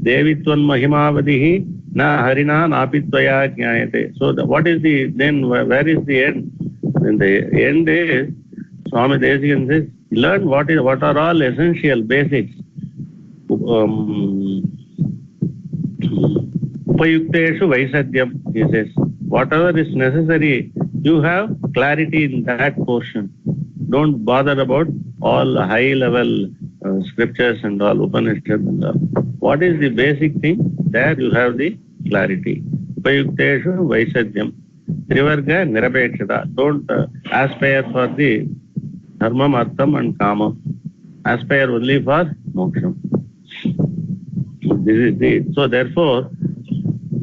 Devitvan Mahimavadihi Na Harina Napitvaya Jnayate. So what is the, then where is the end? Then the end is, Swami Desikan says, learn what are all essential basics. Upayukteshu Vaisadyam, he says. Whatever is necessary, you have clarity in that portion. Don't bother about all high level scriptures and all, Upanishads and all. What is the basic thing? There you have the clarity. Upayukteshu Vaisadyam. Trivarga Nirapekshata. Don't aspire for the Dharmam, Artham and Kamam. Aspire only for Moksham. This is the, so therefore,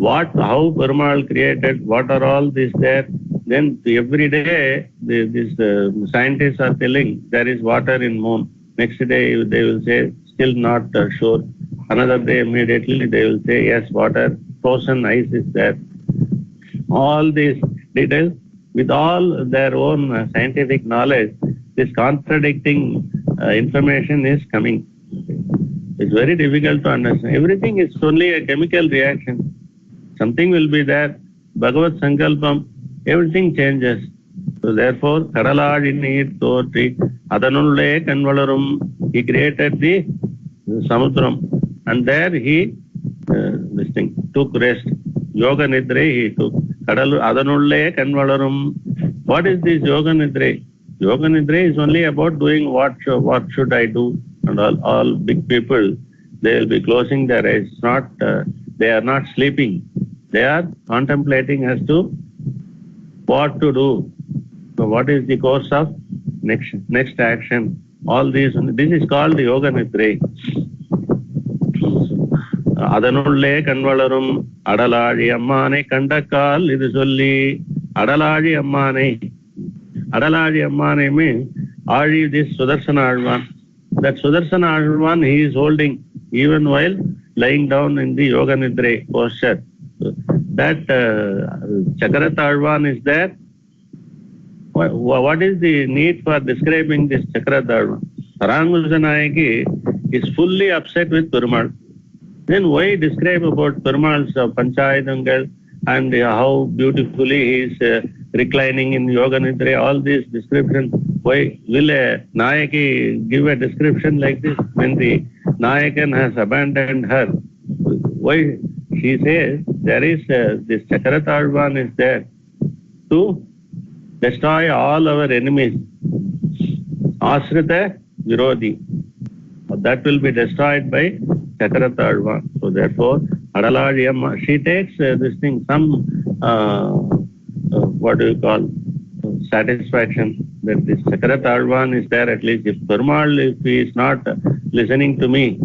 how Perumal created, what are all this there? Then every day, these scientists are telling there is water in moon. Next day they will say still not sure. Another day immediately they will say yes, water, frozen ice is there. All these details, with all their own scientific knowledge, this contradicting information is coming. It's very difficult to understand. Everything is only a chemical reaction. Something will be there. Bhagavad Sankalpam, everything changes. So therefore, Kadaladi Neerthoorthi Adanulle Kanvalarum, he created the Samudram. And there he took rest. Yoga Nidre he took. Adanulle Kanvalarum. What is this Yoga Nidre? Yoga Nidre is only about doing what should I do. And all big people, they will be closing their eyes. They are not sleeping. They are contemplating as to what to do. So what is the course of next action? All these, this is called the Yoga Nidre. Adanulle Kanvalarum Adaladi Ammane Kandakal Idu Solli. Adaladi Ammane. Adaladi Ammane means Adi this Sudarsana Alvan. That Sudarsana Alvan he is holding even while lying down in the Yoga Nidre posture. That Chakratha Alvan is there. What is the need for describing this Chakratha Alvan? Parangujanayaki is fully upset with Perumal. Then why describe about Perumal's Panchayatangal and how beautifully he is reclining in Yoga Nidra, all these descriptions? Why will a Nayaki give a description like this when the Nayakan has abandoned her? Why she says there is this Chakaratarvan is there to destroy all our enemies. Ashrita Virodhi. That will be destroyed by Chakaratarvan. So therefore, Adalajiyamma, she takes this thing, some, what do you call, satisfaction that this Chakaratarvan is there at least. If Perumal, if he is not listening to me,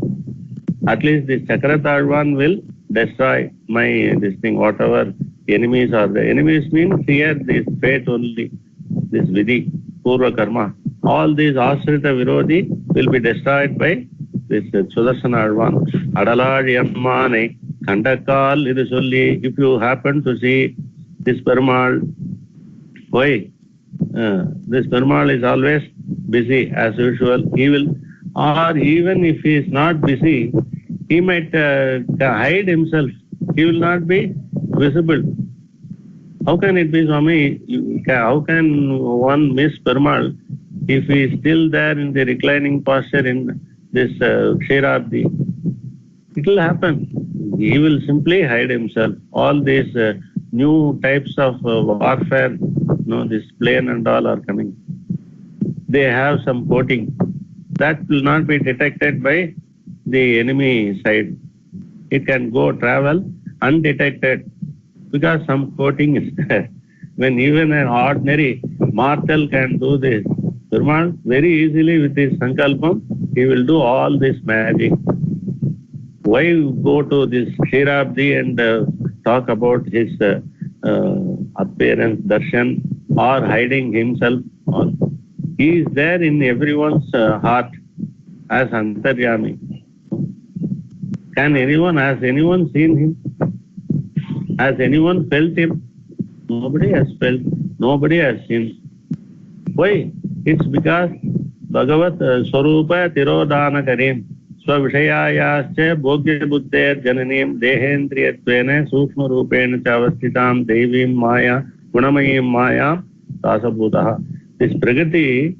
at least this Chakaratarvan will destroy my, this thing, whatever enemies are there. Enemies means here this fate only, this Vidhi, Purva Karma. All these Ashrita Virodhi will be destroyed by this Sudarsana Advan. Adalajiyamma Kandakal Idu. If you happen to see this Perumal, why? This Perumal is always busy as usual. He will, or even if he is not busy, he might hide himself. He will not be visible. How can it be, Swami? How can one miss Perumal if he is still there in the reclining posture in this Ksherabdi? It will happen. He will simply hide himself. All these new types of warfare, this plane and all are coming. They have some coating. That will not be detected by the enemy side. It can go travel undetected because some coating is there. When even an ordinary mortal can do this, Perumal very easily with his sankalpam, he will do all this magic. Why go to this Ksherabdi and talk about his appearance, darshan, or hiding himself? He is there in everyone's heart as Antaryami. Has anyone seen him? Has anyone felt him? Nobody has felt, nobody has seen. Why? It's because Bhagavat Swarupa Tirodana Karim Svavishayayascha Bhogya Buddher Jananim Dehendriyatvena Sukshma Rupena Chavastitam Devim Maya Gunamayim Maya Tasabhutaha. This Pragati,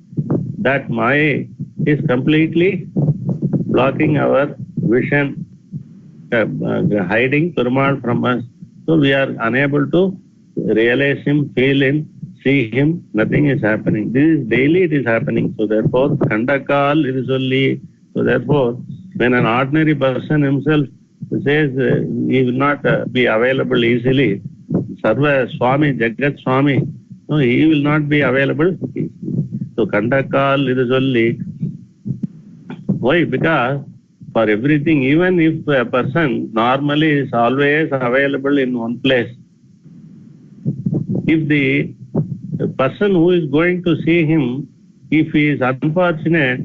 that Maya, is completely blocking our vision, hiding Perumal from us. So we are unable to realize him, feel him, see him. Nothing is happening. This is daily it is happening. So therefore, Kandakal it is only. So therefore, when an ordinary person himself says he will not be available easily, Sarva Swami, Jagat Swami, no, he will not be available. So Kandakal it is only. Why? Because for everything, even if a person normally is always available in one place, if the person who is going to see him, if he is unfortunate,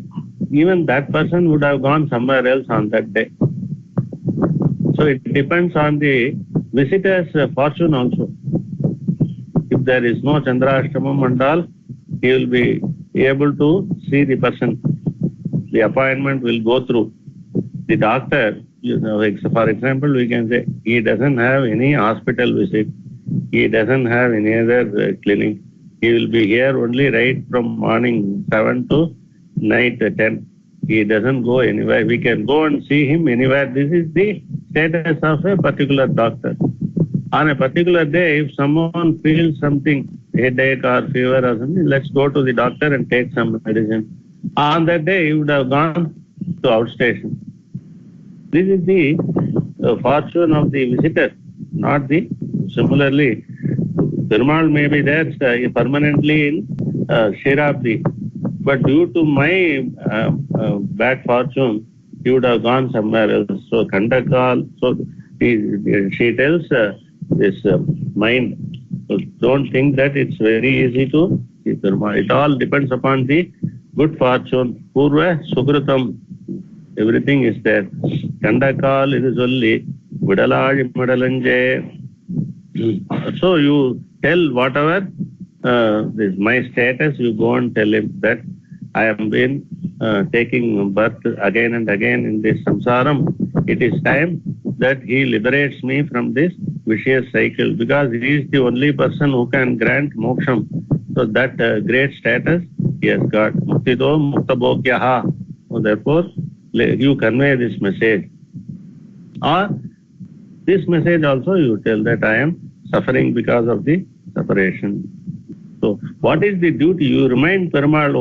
even that person would have gone somewhere else on that day. So it depends on the visitor's fortune also. If there is no Chandrashtamam and all, he will be able to see the person. The appointment will go through. The doctor, for example, we can say he doesn't have any hospital visit. He doesn't have any other clinic. He will be here only right from morning 7 to night 10. He doesn't go anywhere. We can go and see him anywhere. This is the status of a particular doctor. On a particular day, if someone feels something, headache or fever or something, let's go to the doctor and take some medicine. On that day, he would have gone to outstation. This is the fortune of the visitor, not the. Similarly, Perumal may be there permanently in Ksherabdi, but due to my bad fortune, he would have gone somewhere else. So Kandakal, so she tells this mind, so don't think that it's very easy to see Perumal. It all depends upon the good fortune. Purva Sukritam, everything is there. Kandakal it is only Vidalaji Madalanje. So you tell whatever this my status, you go and tell him that I have been taking birth again and again in this samsaram. it is time that he liberates me from this vicious cycle, because he is the only person who can grant moksham. So that great status he has got. Muktido muktabhogyaha. So therefore, you convey this message. Or this message also you tell that I am suffering because of the separation. So what is the duty? You remind Perumal,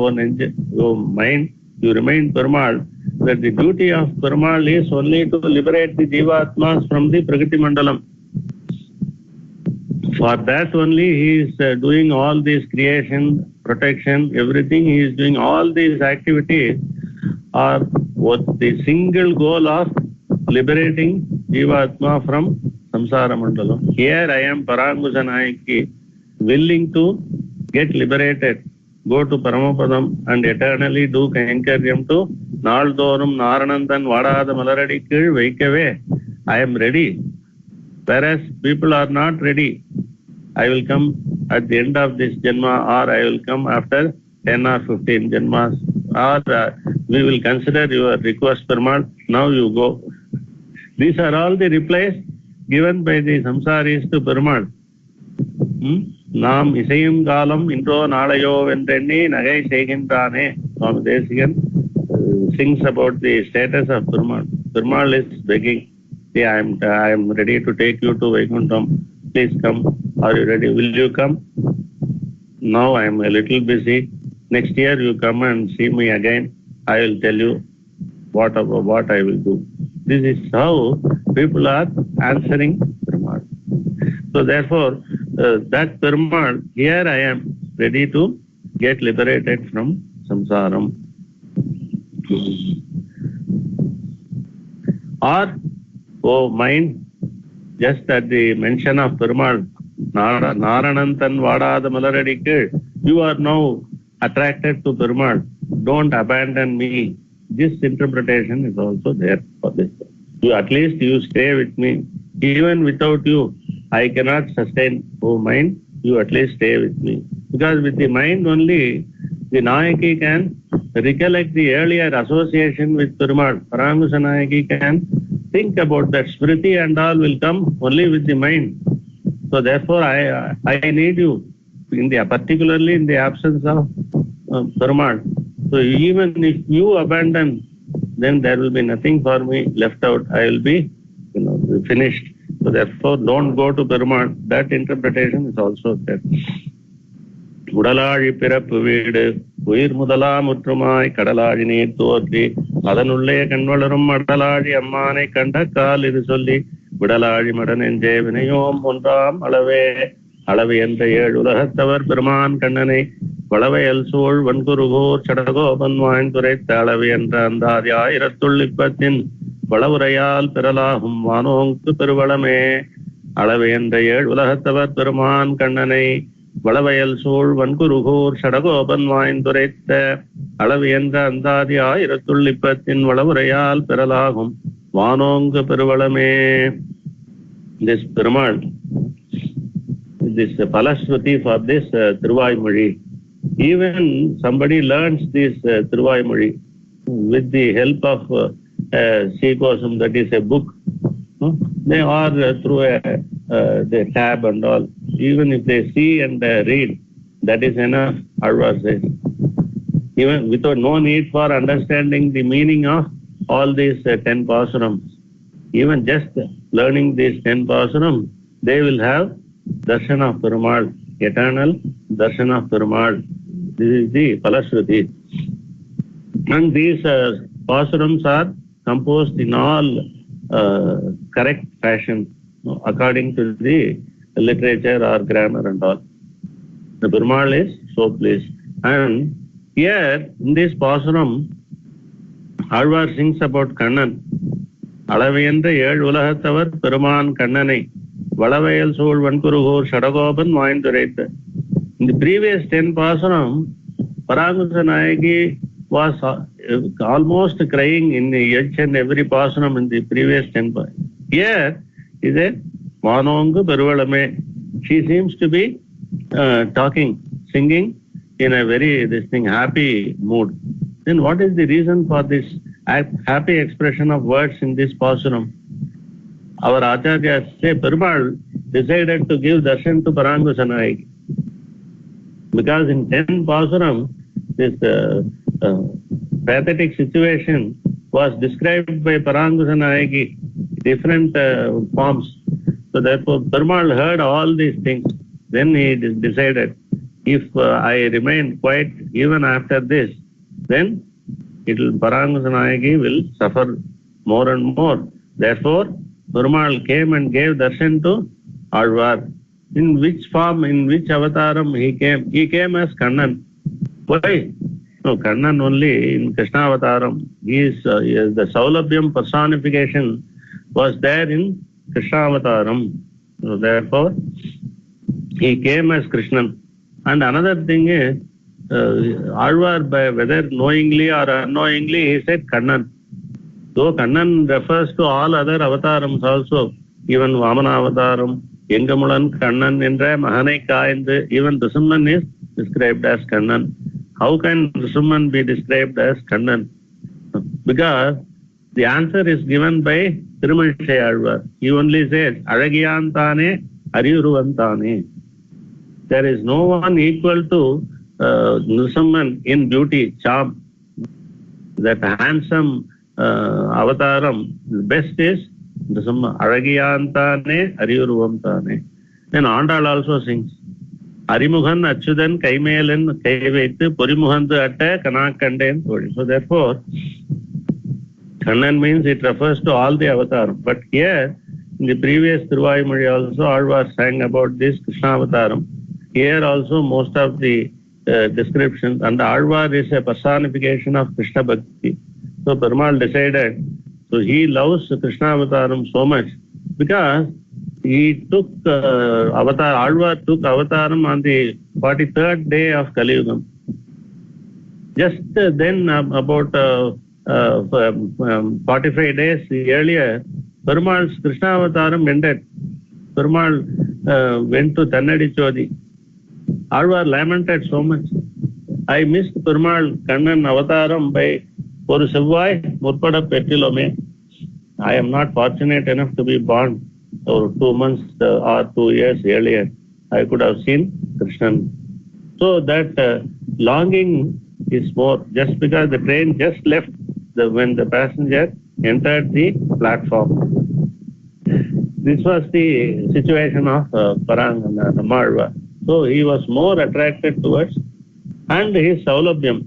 your mind, you remind Perumal that the duty of Perumal is only to liberate the Jivatmas from the Prakriti Mandalam. For that only he is doing all this creation, protection, everything. He is doing all these activities are with the single goal of liberating Jivatma from Samsara Mandalam. Here I am, Parangusa Nayaki, willing to get liberated, go to Paramapadam and eternally do Kainkariam to Naldorum Naranandan Vadada Malaradikil Vaikave. I am ready. Whereas people are not ready. I will come at the end of this Janma, or I will come after 10 or 15 Janmas, or we will consider your request, Perumal. Now you go. These are all the replies given by the samsaris to Perumal. நாம் இசையும் காலம் இன்றோ நாளையோ வென்றெண்ணி நகை செய்கின்றானே. Swami Desikan sings about the status of Perumal. Perumal is begging, see, I am ready to take you to Vaikuntham. Please come. Are you ready? Will you come? Now I am a little busy. Next year you come and see me again. I will tell you what I will do. This is how people are answering Perumal. So therefore, that Perumal, here I am ready to get liberated from samsaram. Or, oh mind, just at the mention of Perumal, Naranantan Vadada Malaradikil, you are now attracted to Perumal. Don't abandon me. This interpretation is also there for this. You at least you stay with me. Even without you, I cannot sustain. Oh mind, you at least stay with me. Because with the mind only, the Nayaki can recollect the earlier association with Perumal. Parangusa Nayaki can think about that. Smriti and all will come only with the mind. So therefore, I need you, particularly in the absence of Perumal. So even if you abandon, then there will be nothing for me left out. I will be, finished. So therefore, don't go to Perumal. That interpretation is also there. உடலாழி பிறப்பு வீடு உயிர் முதலா முற்றுமாய் கடலாழி நீர் தோன்றி அதனுள்ளே கண்வளரும் அடலாழி அம்மானை கண்ட கால் இது சொல்லி விடலாழி மடனெஞ்சே வினையோம் ஒன்றாம் அளவே அளவு என்ற 7 உலகத்தவர் பெருமான் கண்ணனை வளவையல் சூழ் வன்குருகூர் சடகோபன் வாய்ந்துரைத்த அளவு என்ற அந்தாதி 1020 வளவுரையால் பெறலாகும் வானோங்கு பெருவளமே. அளவு என்ற 7 உலகத்தவர் பெருமான் கண்ணனை வளவையல் சூழ் வன்குருகூர் சடகோபன் வாய்ந்துரைத்த அளவு என்ற அந்தாதி 1020 வளவுரையால் பெறலாகும் வானோங்கு பெருவளமே. This Perumal, this Palasruti for this Thiruvaimozhi. Even somebody learns this Thiruvaimozhi with the help of Sikosam, that is a book. They are through the tab and all. Even if they see and read, that is enough, Alvar says. Even without no need for understanding the meaning of all these 10 pasurams. Even just learning these 10 pasurams, they will have darshan of Perumal, eternal darshan of Perumal. This is the Palasruti. And these pasurams are composed in all correct fashion, according to the literature or grammar and all. The Perumal is so pleased. And here in this pasuram, Alvar sings about Kannan. அளவையென்ற 7 உலகத்தவர் பெருமான் கண்ணனை வளவையல் சூழ் வன்குருகூர் Sadagopan வாய்ந்துரைத்த. In the previous 10 pasaram, Parangusa Nayaki was almost crying in each and every pasaram in the previous 10 pasaram. Here is a Vanongu Peruvalame. She seems to be talking, singing in a very happy mood. Then what is the reason for this happy expression of words in this Pasuram. Our Acharyas say Perumal decided to give darshan to Parangusanayaki. Because in 10 Pasuram, this pathetic situation was described by Parangusanayaki, different forms. So therefore, Perumal heard all these things. Then he decided, if I remain quiet even after this, then Parangusanayaki will suffer more and more. Therefore, Perumal came and gave darshan to Alvar. In which form, in which avataram he came? He came as Kannan. Why? No, Kannan only in Krishna avataram. He is the Saulabhyam personification was there in Krishna avataram. So therefore, he came as Krishnan. And another thing is, Alvar, whether knowingly or unknowingly, he said Kannan. Though Kannan refers to all other avatarams also, even Vamana avataram, Yengamulan, Kannan, Indra, Mahanai Kaindu, even Nrsimhan is described as Kannan. How can Nrsimhan be described as Kannan? Because the answer is given by Thirumanchai Alvar. He only says, Azhagiyantane, Ariyuruvantane. There is no one equal to Nrsimhan in beauty, charm. That handsome avataram, the best is Nrsimha. Azhagiyantane, Ariyuruvantane. Then Andal also sings, Arimughan Achudan Kaimelan Kaivaitu Purimuhandu Atta Kanakanden Thodi. So therefore, Kannan means it refers to all the avataram. But here, in the previous Thiruvayumozhi also, Alvar sang about this Krishna avataram. Here also most of the descriptions, and Alvar is a personification of Krishna Bhakti. So Perumal decided, so he loves Krishna avataram so much because he took Alvar took avataram on the 43rd day of Kali Yugam. Just then, about 45 days earlier, Perumal's Krishna avataram ended. Perumal went to Tannadi Chodi. Alvar lamented so much. I missed Perumal Kannan avataram by Oru Sevvai Murpada Pettilome. I am not fortunate enough to be born or 2 months or 2 years earlier. I could have seen Krishnan. So that longing is more, just because the train just left when the passenger entered the platform. This was the situation of Alvar. So he was more attracted towards and his Saulabhyam.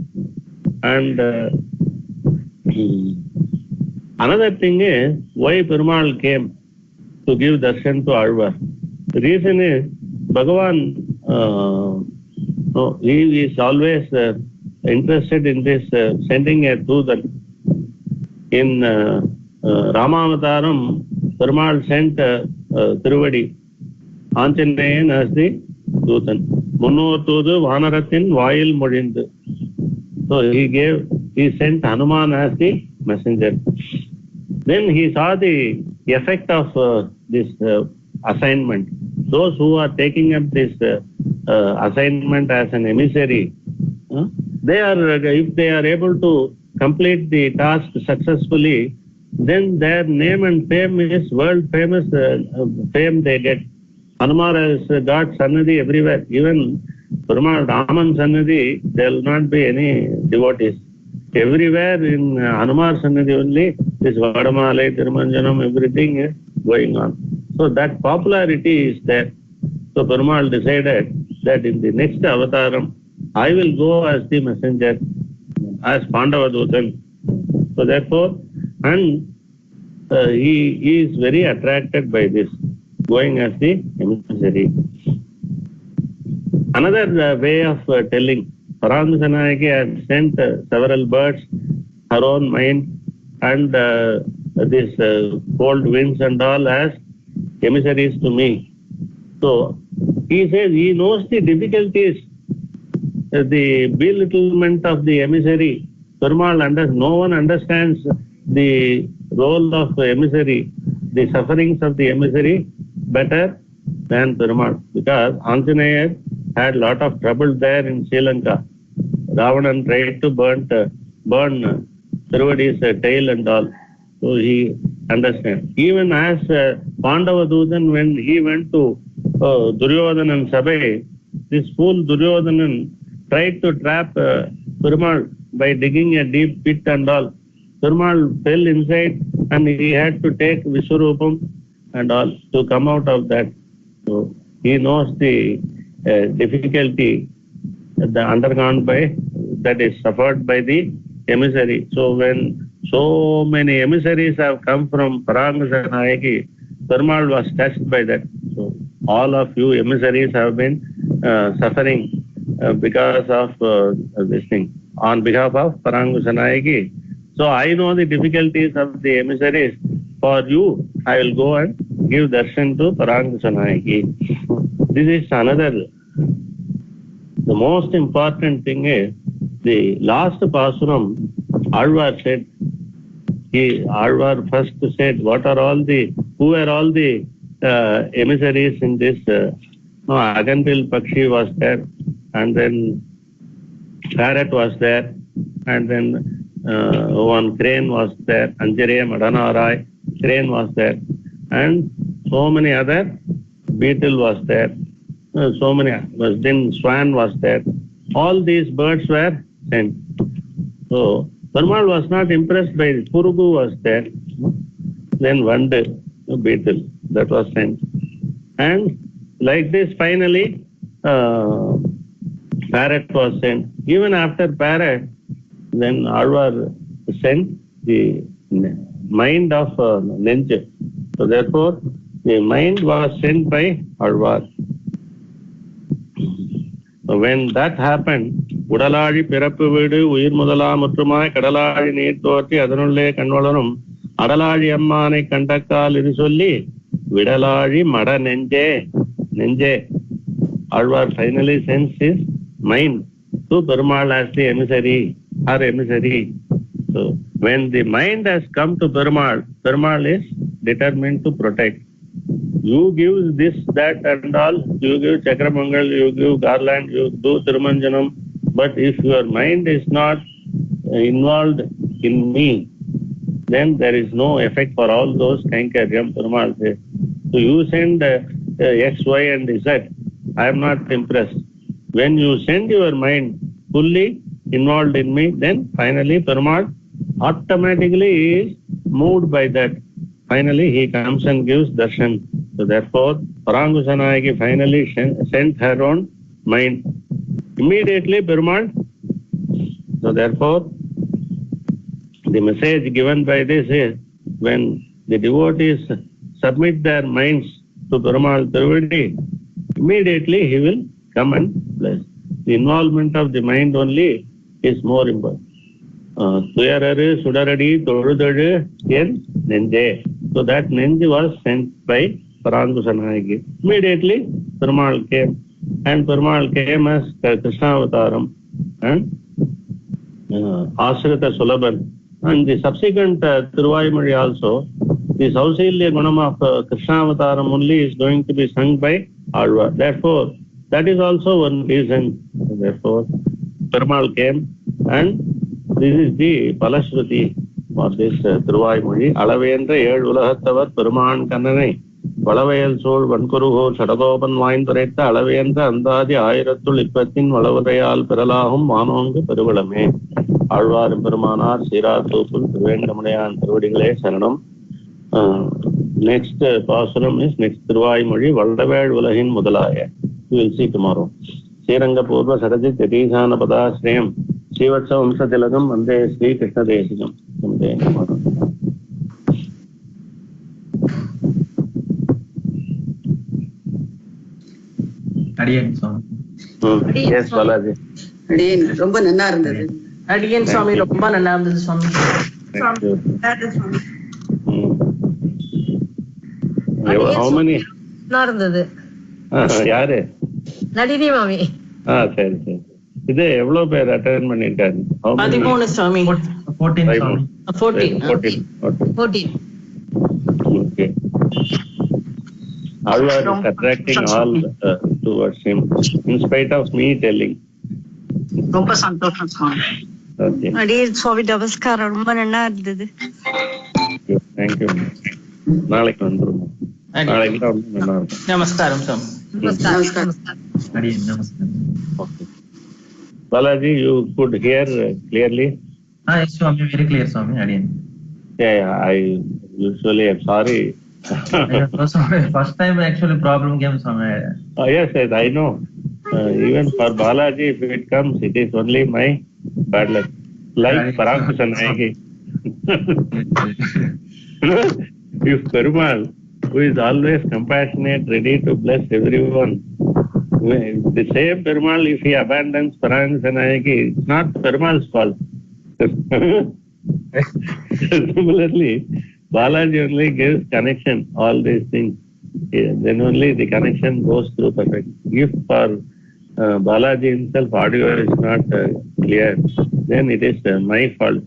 And another thing is why Perumal came to give darshan to Alvar. The reason is Bhagavan, he is always interested in this sending a Dudan. In Ramavataram, Perumal sent Tiruvadi, Anjaneyan as the Dutan. Munnotudu Vanaratin Vail Mudindu. So he sent Hanuman as the messenger. Then he saw the effect of this assignment. Those who are taking up this assignment as an emissary, if they are able to complete the task successfully, then their name and fame is world famous fame they get. Hanuman has got Sannadhi everywhere. Even Perumal Raman Sannadhi, there will not be any devotees. Everywhere in Hanuman Sannadhi only, this Vadamalai, Thirumanjanam, everything is going on. So that popularity is there. So Perumal decided that in the next avataram, I will go as the messenger, as Pandava Dutan. So therefore, and he is very attracted by this, going as the emissary. Another way of telling, Parangusanayaki has sent several birds, her own mind, and this cold winds and all as emissaries to me. So he says he knows the difficulties, the belittlement of the emissary. Perumal no one understands the role of emissary, the sufferings of the emissary better than Perumal, because Anjaneya had a lot of trouble there in Sri Lanka. Ravanan tried to burn Tiruvadi's tail and all. So he understands. Even as Pandavadutan, when he went to Duryodhanan Sabha, this fool Duryodhanan tried to trap Perumal by digging a deep pit and all. Perumal fell inside and he had to take Vishwarupam and all to come out of that. So he knows the difficulty undergone by, that is suffered by the emissary. So when so many emissaries have come from Parangasanayaki, Perumal was touched by that. So all of you emissaries have been suffering because of this thing on behalf of Parangasanayaki. So I know the difficulties of the emissaries. For you, I will go and give darshan to Parangasanayaki. This is another. The most important thing is the last pasuram. Alvar said. Alvar first said, who are all the emissaries in this? Agantil Pakshi was there, and then parrot was there, and then one crane was there, Anjare Madanarai crane was there, and so many other, beetle was there, then swan was there. All these birds were sent. So Perumal was not impressed by it. Purugu was there, then one beetle that was sent. And like this, finally, parrot was sent. Even after parrot, then Alvar sent the mind of Nenja. So therefore, the mind was sent by Alvar. So when that happened, Udaladi Pirapu Vidu, Uir Mudala Mutrumai, Kadaladi Need Torti, Adanule Kanvalanum, Adaladi Ammane Kandaka Lirisoli, Vidaladi Mada Nenje. Alvar finally sends his mind to Perumal as the emissary, her emissary. So when the mind has come to Perumal, Perumal is determined to protect. You give this, that and all, you give Chakramangal, you give garland, you do Thirumanjanam, but if your mind is not involved in me, then there is no effect for all those Kankaryam, Perumal says. So you send X, Y and Z, I am not impressed. When you send your mind fully involved in me, then finally Perumal automatically is moved by that. Finally he comes and gives darshan. So therefore, Parangasanayaki finally sent her own mind. Immediately Perumal. So therefore, the message given by this is, when the devotees submit their minds to Perumal Tiruvadi, immediately he will come and bless. The involvement of the mind only is more important. Tuyararu Sudaradi Toludadu Yen Nenje. So that Nenje was sent by Parangasanayaki. Immediately Perumal came, and Perumal came as Krishnavataram and Ashrita Sulabhan. And the subsequent Thiruvaimozhi also, the Sausilya Gunam of Krishnavataram only is going to be sung by Alvar. Therefore, that is also one reason. Therefore, Perumal came, and this is the Palashruti of this Thiruvaimozhi. Alavendra Ed Ulahattavar Peruman Kannanai Valavayal Soul Vankuruho Shadagopan Vainturetta Alavendra Andadi Ayirathul Ippatin Valavayal Peralahum Vanonga Peruvalame. Alvar Perumanar Siratupul Thiruvengamadayan Thiruvadigalai Saranam. Next pasuram is next Thiruvaimozhi Valavayal Ulahin Mudalaya. We will see tomorrow. Sriranga Purva Sarajit Yatisana Padashrayam Srivatsa Vamsa Tilagam Vande Sri Krishna Desikam. Adiyan Swami. Yes, Balaji. அடியேன் ரொம்ப நல்லா இருந்தது. அடியேன் சுவாமி ரொம்ப நல்லா இருந்தது சுவாமி. How many? நல்லா இருந்தது. யாரு? நளினி மாமி. சரி சரி. இது எவ்வளவு பேர் அட்டெண்ட் பண்ணிருக்காரு? 13 சுவாமி. 14 Swami. 14. Okay. Alvar is attracting all towards him, in spite of me telling. ரொம்ப சந்தோஷம் சுவாமி. Okay. அடியேன் சுவாமி நமஸ்காரம், ரொம்ப நல்லா இருந்தது. Thank you. நாளைக்கு வந்துருங்க. நாளைக்கு தான் வந்து நல்லா இருக்கும். நமஸ்காரம் சுவாமி. நமஸ்காரம். Okay. Balaji, you could hear clearly? Yes, Swami, very clear, Swami. Again. Yeah, I usually am sorry. First time actually problem came, Swami. Yes, I know. Even for Balaji, if it comes, it is only my bad luck. Like Paramkusan Nayaki. If Perumal, who is always compassionate, ready to bless everyone, the same Perumal, if he abandons Paramkusan Nayaki, it's not Perumal's fault. Similarly, Balaji only gives connection, all these things. Yeah, then only the connection goes through perfect. If for Balaji himself audio is not clear, then it is my fault.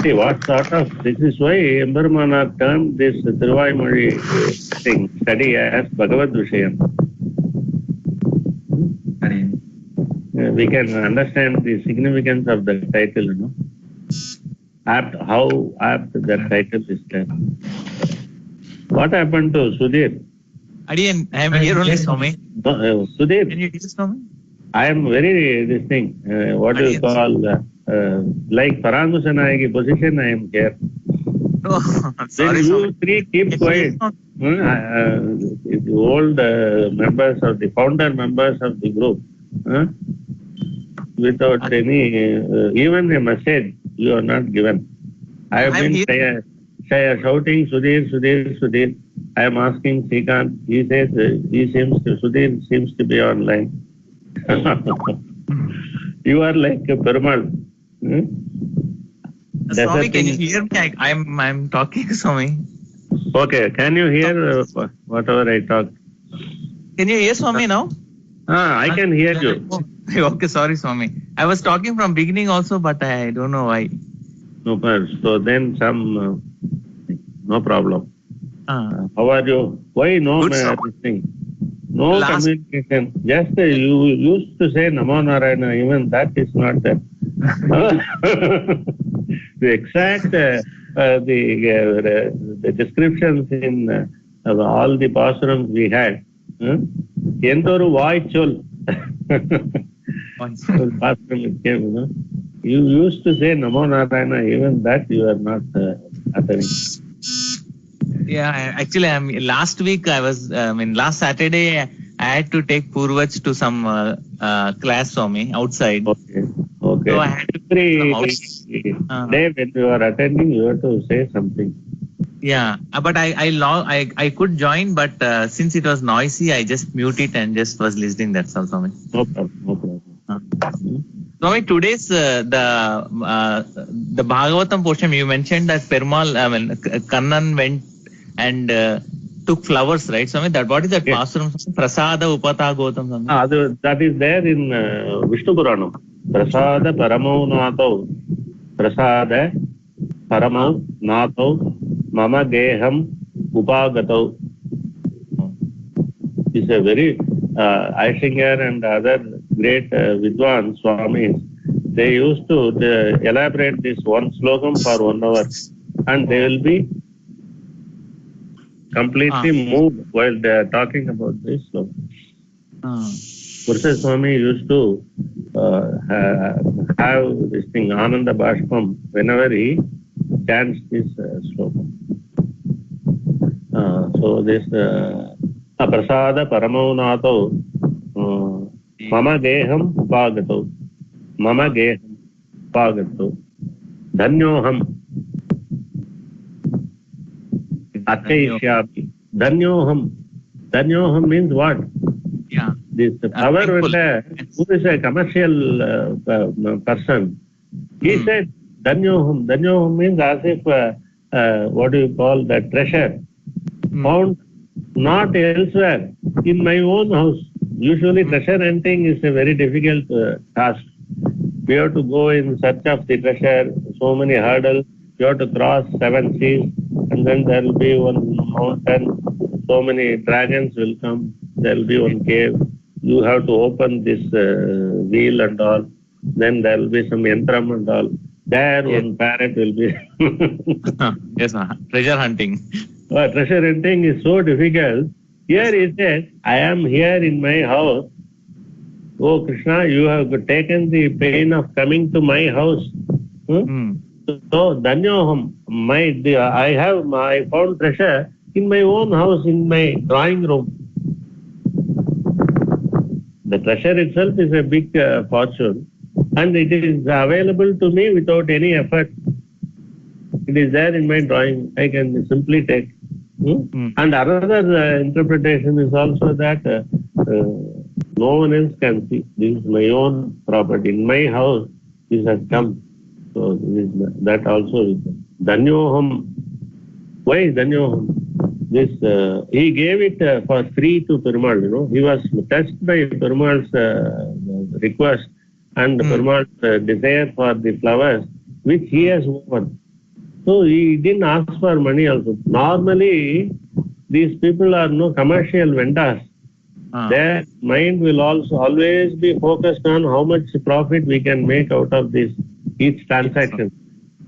See, what sort of, this is why Embarmana termed this Thiruvaimozhi thing, study as Bhagavad Vishayam. We can understand the significance of the title, you know. How apt that title is there. What happened to Sudhir? Again, I am here only, Swami. Sudhir, Can you hear Swami? I am very, this thing, what do you call, like Paramkusan Nayaki position, I am here. Oh, sorry, Then you Swami. three keep quiet. The old members of the founder members of the group, without any, even a message you are not given. I have I am been shouting Sudhir, Sudhir, Sudhir. I am asking Srikanth. He says Sudhir seems to be online. You are like a Perumal. Swami, can you hear me? I'm talking, Swami. Okay, can you hear whatever I talk? Can you hear Swami now? I can hear you. Okay, sorry, Swami. I was talking from beginning also, but I don't know why. No, so then no problem. How are you? Why no Good, sir. this thing? No Last- communication. Just you used to say Namo Narayana, even that is not there. The exact the descriptions in all the pastorums we had. Endoru Vaichol. Pastoram came, you know. You used to say Namo Narayana, even that you are not uttering. Yeah, actually, last week last Saturday, I had to take Purvach to some class, Swami, outside. Okay. Okay. So I had to Every come outside. day when you are attending, you have to say something. Yeah, but I could join, but since it was noisy, I just mute it and just was listening. That's all, Swami. No problem. No problem. Swami, today's the Bhagavatam portion, you mentioned that Perumal, Kannan went and took flowers, right, Swami? What is that Yes. pasturam? Prasada Upata Gautam, Swami. That is there in Vishnu Puranam. Prasada Paramau Natau. Prasada Paramau Natau. Mama Deham Upagatau. Is a very Aishinger and other great Vidwan Swamis. They used to elaborate this one slokam for 1 hour, and they will be completely moved while they are talking about this slokam. Pursa Swami used to have this thing, Ananda Bashpam, whenever he chants this slokam. So this Prasada Paramaunato Mama Geham Upagato Mama Geham Upagato Dhanyoham Atyaishyami Dhanyoham. Dhanyoham means what? Yeah. This power thankful. who is a commercial person. He said Dhanyoham. Dhanyoham means as if what do you call that, treasure found not elsewhere, in my own house. Usually treasure hunting is a very difficult task. We have to go in search of the treasure, so many hurdles. You have to cross 7 seas, and then there will be one mountain, so many dragons will come, there will be one cave. you have to open this wheel and all. Then there will be some yantram and all. There Yes. one parrot will be. Yes, treasure hunting. Treasure hunting is so difficult. Here he says, I am here in my house. Oh Krishna, you have taken the pain of coming to my house. Hmm. So Danyoham, I found treasure in my own house, in my drawing room. The treasure itself is a big fortune, and it is available to me without any effort. It is there in my drawing. I can simply take. And another interpretation is also that no one else can see. This is my own property. In my house, this has come. So that also is Danyoham. Why Danyoham? This he gave it for free to Perumal. He was touched by Perumal's request and Perumal's desire for the flowers, which he has woven. So he didn't ask for money also. Normally, these people are no commercial vendors. Their mind will also always be focused on how much profit we can make out of this each transaction.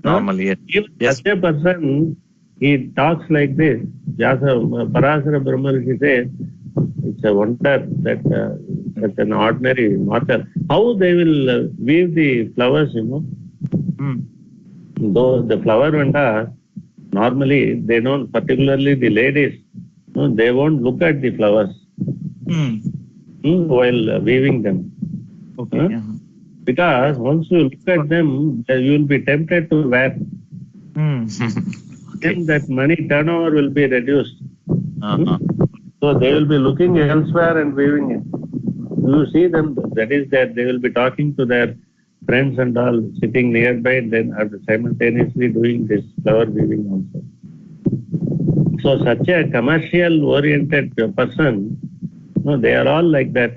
Normally, yes. Even such a person, he talks like this. Parasara Brahmarishi says, it's a wonder that such an ordinary mortal, how they will weave the flowers, Though the flower vendors, normally they don't, particularly the ladies, they won't look at the flowers while weaving them. Okay. Because once you look at them, you will be tempted to wear. Then that money turnover will be reduced. So they will be looking elsewhere and weaving it. You see them, that is that they will be talking to their friends and all sitting nearby, and then simultaneously doing this flower weaving also. So such a commercial oriented person, they are all like that.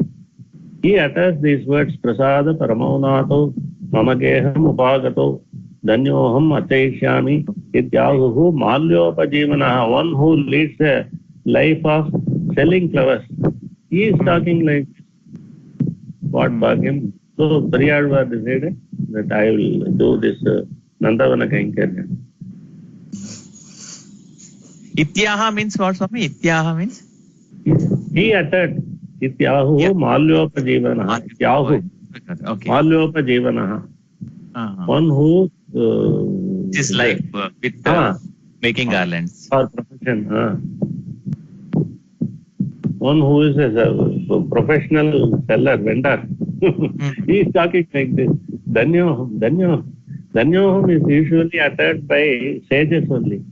He utters these words, Prasada Paramaunato Mamageham Upagato Danyoham Achaishyami Ityahuhu Malyopajivanaha. One who leads a life of selling flowers. He is talking like this. What bhagam. So Periyalvar decided that I will do this Nandavana Kainkarya. Ityaha means what, Swami? Ityaha means? He uttered Ityahu Malyopajivanaha. Ityahu Okay. Malyopajivanaha. One who His life with making garlands. For profession. One who is a professional seller, vendor. He is talking like this. Danyoham, Danyoham. Danyoham is usually uttered by sages only.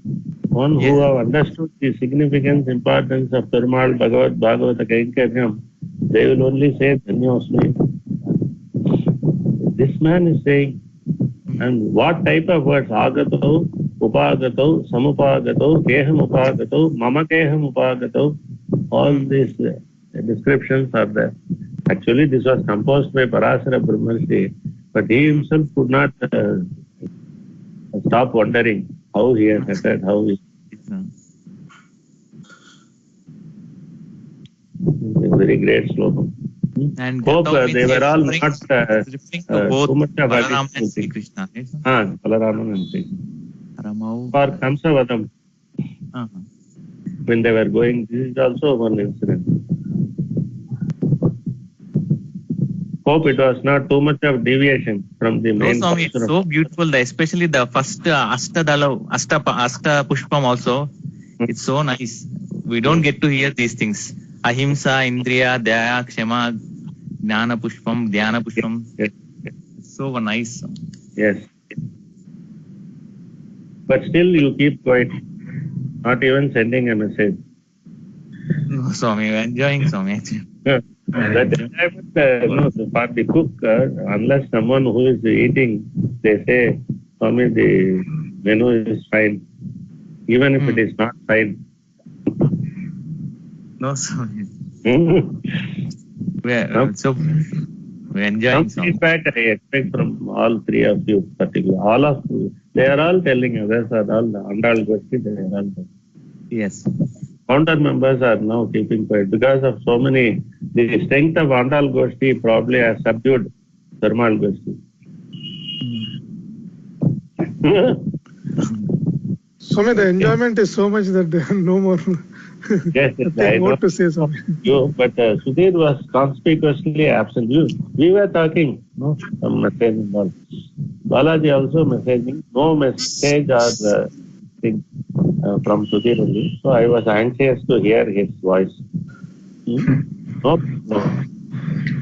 One who have understood the significance, importance of Perumal Bhagavata Kainkaryam, they will only say Danyosmi. This man is saying, and what type of words? Agato, Upagato, Samupagato, Keham Upagato, Mama Keham Upagato. All these descriptions are there. Actually, this was composed by Parasara Brahmarishi, but he himself could not stop wondering how he has uttered, how he. It's a very great slogan. And Hope Gandhav they were all not referring to both too much of Balaram and addiction. Sri Krishna. Right? Balaraman and Sri. Ramau. For Kamsavadam, Uh-huh. when they were going, this is also one incident. Hope it was not too much of deviation from the No, main. Swami, it's so beautiful. Especially the first Ashta Pushpam also. It's so nice. We don't get to hear these things. Ahimsa, Indriya, Daya, Kshama, Jnana Pushpam, Dhyana Pushpam. Yes. It's so nice. Yes. But still you keep quiet, not even sending a message. No, Swami, we're enjoying, Swami. That enjoyment, for the cook, unless someone who is eating, they say, Swami, the menu is fine, even if it is not fine. No, Swami. Some enjoying, Swami. feedback I expect from all three of you, particularly. All of you, they are all telling others are all Andal Gosti, they are all. Yes. Founder members are now keeping quiet because of so many the strength of Andal Goshti probably has subdued Perumal Goshti. Swami, the enjoyment is so much that there are no more Yes, I nothing more know. to say, Swami. But Sudhir was conspicuously absent. We were talking, no, some message. Balaji also messaging, no message or thing from Sudhir only. So I was anxious to hear his voice. No.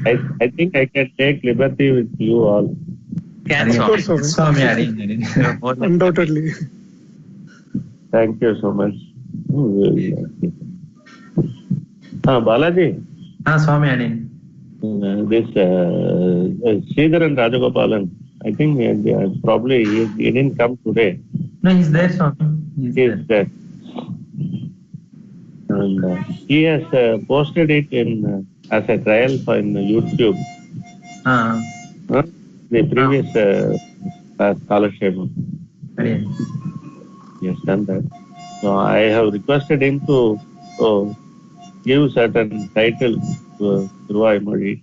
I think I can take liberty with you all. Can Of Swami. course, Swami. Swami Harion. You're more than- Undoubtedly. Thank you so much. Balaji, Swami Harion. this Sridharan Rajagopalan, I think probably he didn't come today. No, he's there, Swami. He's He is there. there. And he has posted it in as a trial for in YouTube. The previous scholarship. Harion. He has done that. So I have requested him to give certain title to Dhruva Modi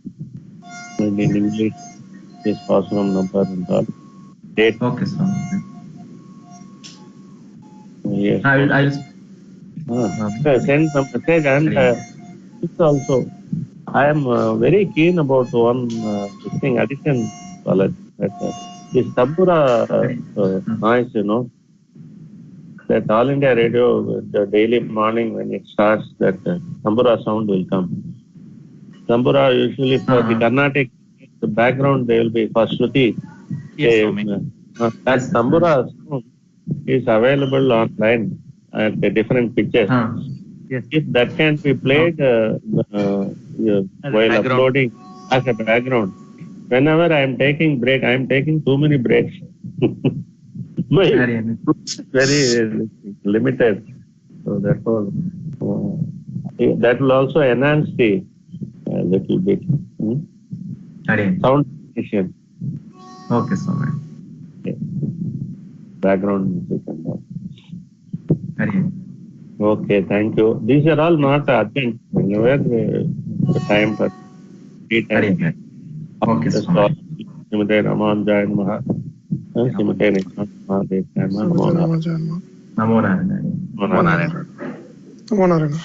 in English, his Pasunam number and all. Date. Okay, Swami. Yes. I'll Send some message and this also. I am very keen about one thing addition, Balaji, that this Tambura noise, that All India Radio, the daily morning when it starts, that Tambura sound will come. Tambura usually for the Carnatic, the background they will be for Shruti. Yes, Swami. That Tambura sound is available online at the different pitches. Yes. If that can be played while background. uploading as a background, whenever I am taking break, I am taking too many breaks. My Harion. very limited. So therefore, that will also enhance the little bit Harion. sound efficient Okay, Swami. background music and all. Harion. Okay, thank you. These are all not urgent. Whenever the time for free time. Harion. Okay, Just Swami. all Srimate Ramanujaya Namaha. Srimate Namaha. Namo Narayana. Namo Narayana. Namo Narayana. Namo Narayana.